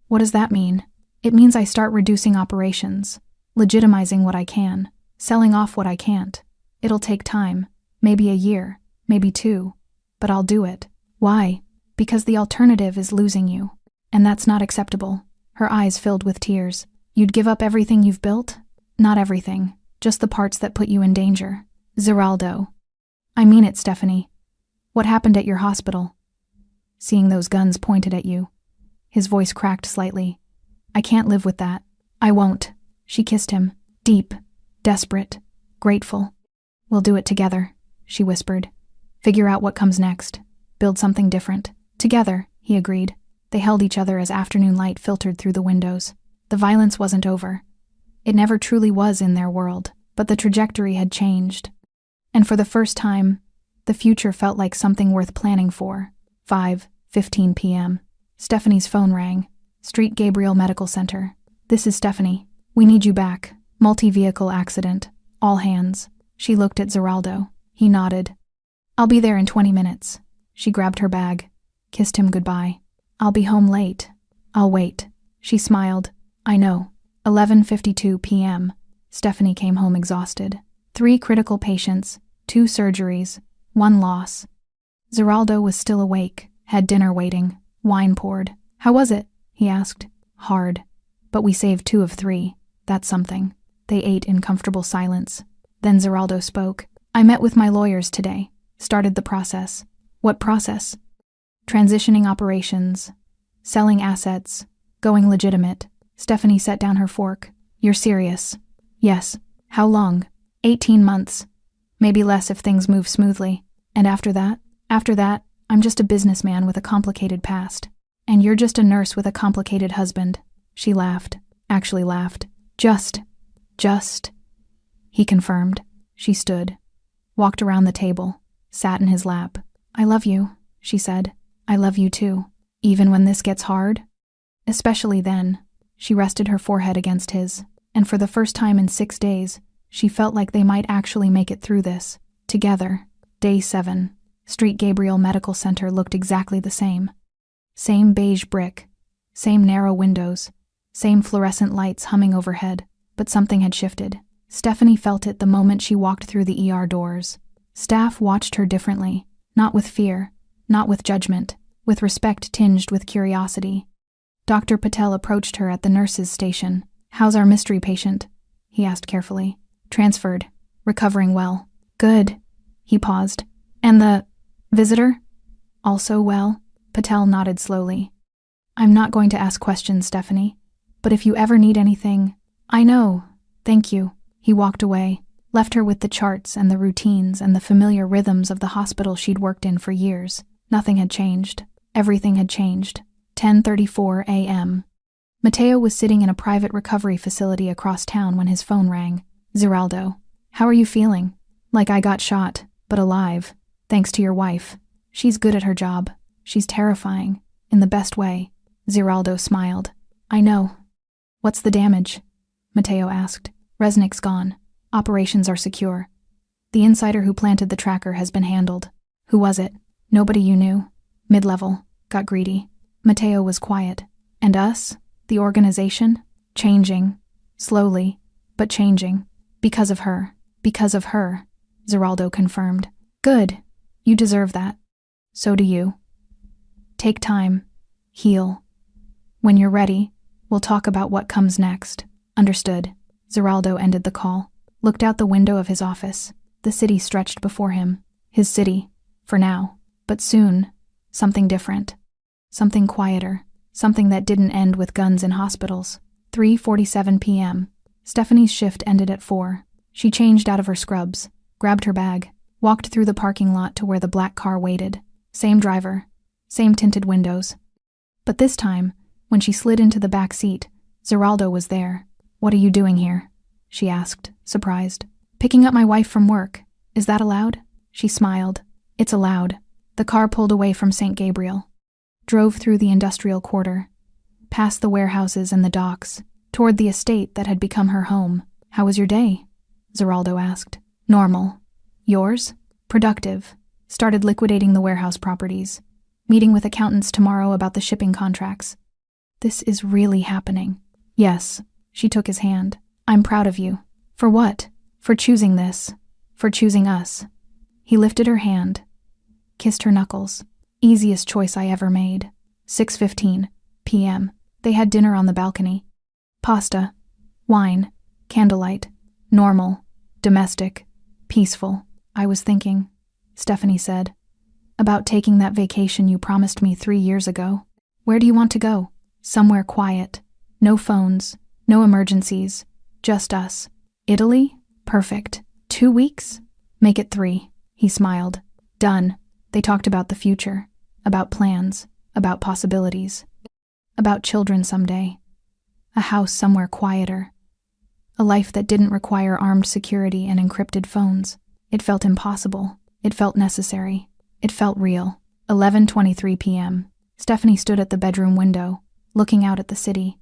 What does that mean? It means I start reducing operations, legitimizing what I can, selling off what I can't. It'll take time, maybe a year, maybe 2, but I'll do it. Why? Because the alternative is losing you, and that's not acceptable. Her eyes filled with tears. You'd give up everything you've built? Not everything, just the parts that put you in danger. Zeraldo. I mean it, Stephanie. What happened at your hospital? Seeing those guns pointed at you. His voice cracked slightly. I can't live with that. I won't. She kissed him, deep, desperate, grateful. We'll do it together, she whispered. Figure out what comes next. Build something different. Together, he agreed. They held each other as afternoon light filtered through the windows. The violence wasn't over. It never truly was in their world, but the trajectory had changed. And for the first time, the future felt like something worth planning for. 5:15 p.m. Stephanie's phone rang. Street Gabriel Medical Center. This is Stephanie. We need you back. Multi-vehicle accident. All hands. She looked at Zeraldo. He nodded. I'll be there in 20 minutes. She grabbed her bag, kissed him goodbye. I'll be home late. I'll wait. She smiled. I know. 11:52 p.m. Stephanie came home exhausted. 3 critical patients, 2 surgeries, 1 loss. Zeraldo was still awake, had dinner waiting, wine poured. How was it? He asked. Hard. But we saved 2 of 3. That's something. They ate in comfortable silence. Then Zeraldo spoke. I met with my lawyers today. Started the process. What process? Transitioning operations. Selling assets. Going legitimate. Stephanie set down her fork. You're serious? Yes. How long? 18 months. Maybe less if things move smoothly. And after that? After that, I'm just a businessman with a complicated past. And you're just a nurse with a complicated husband. She laughed. Actually laughed. Just. He confirmed. She stood. Walked around the table. Sat in his lap. I love you, she said. I love you too. Even when this gets hard? Especially then. She rested her forehead against his. And for the first time in 6 days, she felt like they might actually make it through this. Together. Day 7. Street Gabriel Medical Center looked exactly the same. Same beige brick, same narrow windows, same fluorescent lights humming overhead, but something had shifted. Stephanie felt it the moment she walked through the ER doors. Staff watched her differently, not with fear, not with judgment, with respect tinged with curiosity. Dr. Patel approached her at the nurse's station. How's our mystery patient? He asked carefully. Transferred, recovering well. Good. He paused. And the visitor? Also well? Patel nodded slowly. I'm not going to ask questions, Stephanie, but if you ever need anything, I know. Thank you. He walked away, left her with the charts and the routines and the familiar rhythms of the hospital she'd worked in for years. Nothing had changed. Everything had changed. 10:34 a.m. Mateo was sitting in a private recovery facility across town when his phone rang. Zeraldo. How are you feeling? Like I got shot, but alive. Thanks to your wife. She's good at her job. She's terrifying. In the best way. Zeraldo smiled. I know. What's the damage? Mateo asked. Resnick's gone. Operations are secure. The insider who planted the tracker has been handled. Who was it? Nobody you knew. Mid-level. Got greedy. Mateo was quiet. And us? The organization? Changing. Slowly. But changing. Because of her. Because of her. Zeraldo confirmed. Good. You deserve that. So do you. Take time. Heal. When you're ready, We'll talk about what comes next. Understood. Zeraldo ended the call, looked out the window of his office. The city stretched before him. His city, for now. But soon, something different. Something quieter. Something that didn't end with guns in hospitals. 3:47 p.m. Stephanie's shift ended at 4. She changed out of her scrubs, grabbed her bag, walked through the parking lot to where the black car waited. Same driver, same tinted windows. But this time, when she slid into the back seat, Zeraldo was there. "What are you doing here?" she asked, surprised. "Picking up my wife from work. Is that allowed?" She smiled. "It's allowed." The car pulled away from St. Gabriel, drove through the industrial quarter, past the warehouses and the docks, toward the estate that had become her home. "How was your day?" Zeraldo asked. "Normal. Yours?" "Productive. Started liquidating the warehouse properties. Meeting with accountants tomorrow about the shipping contracts." "This is really happening." "Yes." She took his hand. "I'm proud of you." "For what?" "For choosing this. For choosing us." He lifted her hand, kissed her knuckles. "Easiest choice I ever made." 6:15 p.m. They had dinner on the balcony. Pasta, wine, candlelight, normal, domestic, peaceful. "I was thinking," Stephanie said, "about taking that vacation you promised me 3 years ago." "Where do you want to go?" "Somewhere quiet. No phones, no emergencies, just us." "Italy? Perfect. 2 weeks?" "Make it 3. He smiled. "Done." They talked about the future, about plans, about possibilities, about children someday, a house somewhere quieter, a life that didn't require armed security and encrypted phones. It felt impossible. It felt necessary. It felt real. 11:23 p.m. Stephanie stood at the bedroom window, looking out at the city.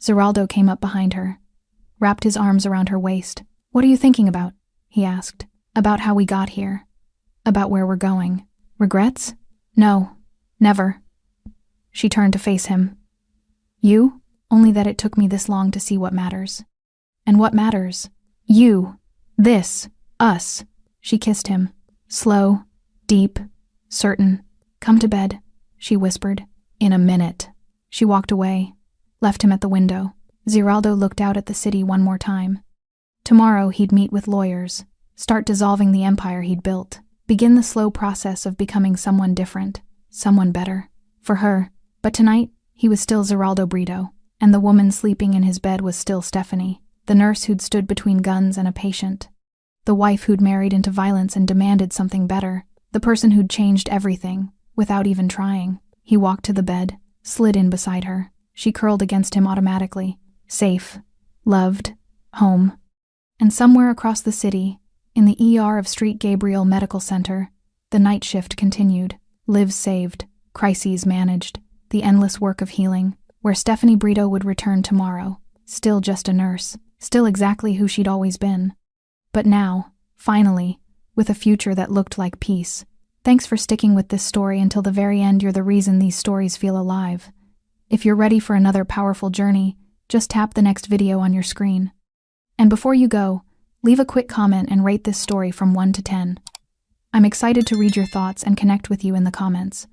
Zeraldo came up behind her, wrapped his arms around her waist. "What are you thinking about?" he asked. "About how we got here. About where we're going." "Regrets?" "No, never." She turned to face him. "You? Only that it took me this long to see what matters." "And what matters?" "You. This. Us." She kissed him. Slow, deep, certain. "Come to bed," she whispered. "In a minute." She walked away, left him at the window. Zeraldo looked out at the city one more time. Tomorrow he'd meet with lawyers, start dissolving the empire he'd built, begin the slow process of becoming someone different, someone better. For her. But tonight, he was still Zeraldo Brito, and the woman sleeping in his bed was still Stephanie, the nurse who'd stood between guns and a patient, the wife who'd married into violence and demanded something better, the person who'd changed everything, without even trying. He walked to the bed, slid in beside her. She curled against him automatically. Safe, loved, home. And somewhere across the city, in the ER of St. Gabriel Medical Center, the night shift continued. Lives saved, crises managed, the endless work of healing, where Stephanie Brito would return tomorrow, still just a nurse, still exactly who she'd always been. But now, finally, with a future that looked like peace. Thanks for sticking with this story until the very end. You're the reason these stories feel alive. If you're ready for another powerful journey, just tap the next video on your screen. And before you go, leave a quick comment and rate this story from 1 to 10. I'm excited to read your thoughts and connect with you in the comments.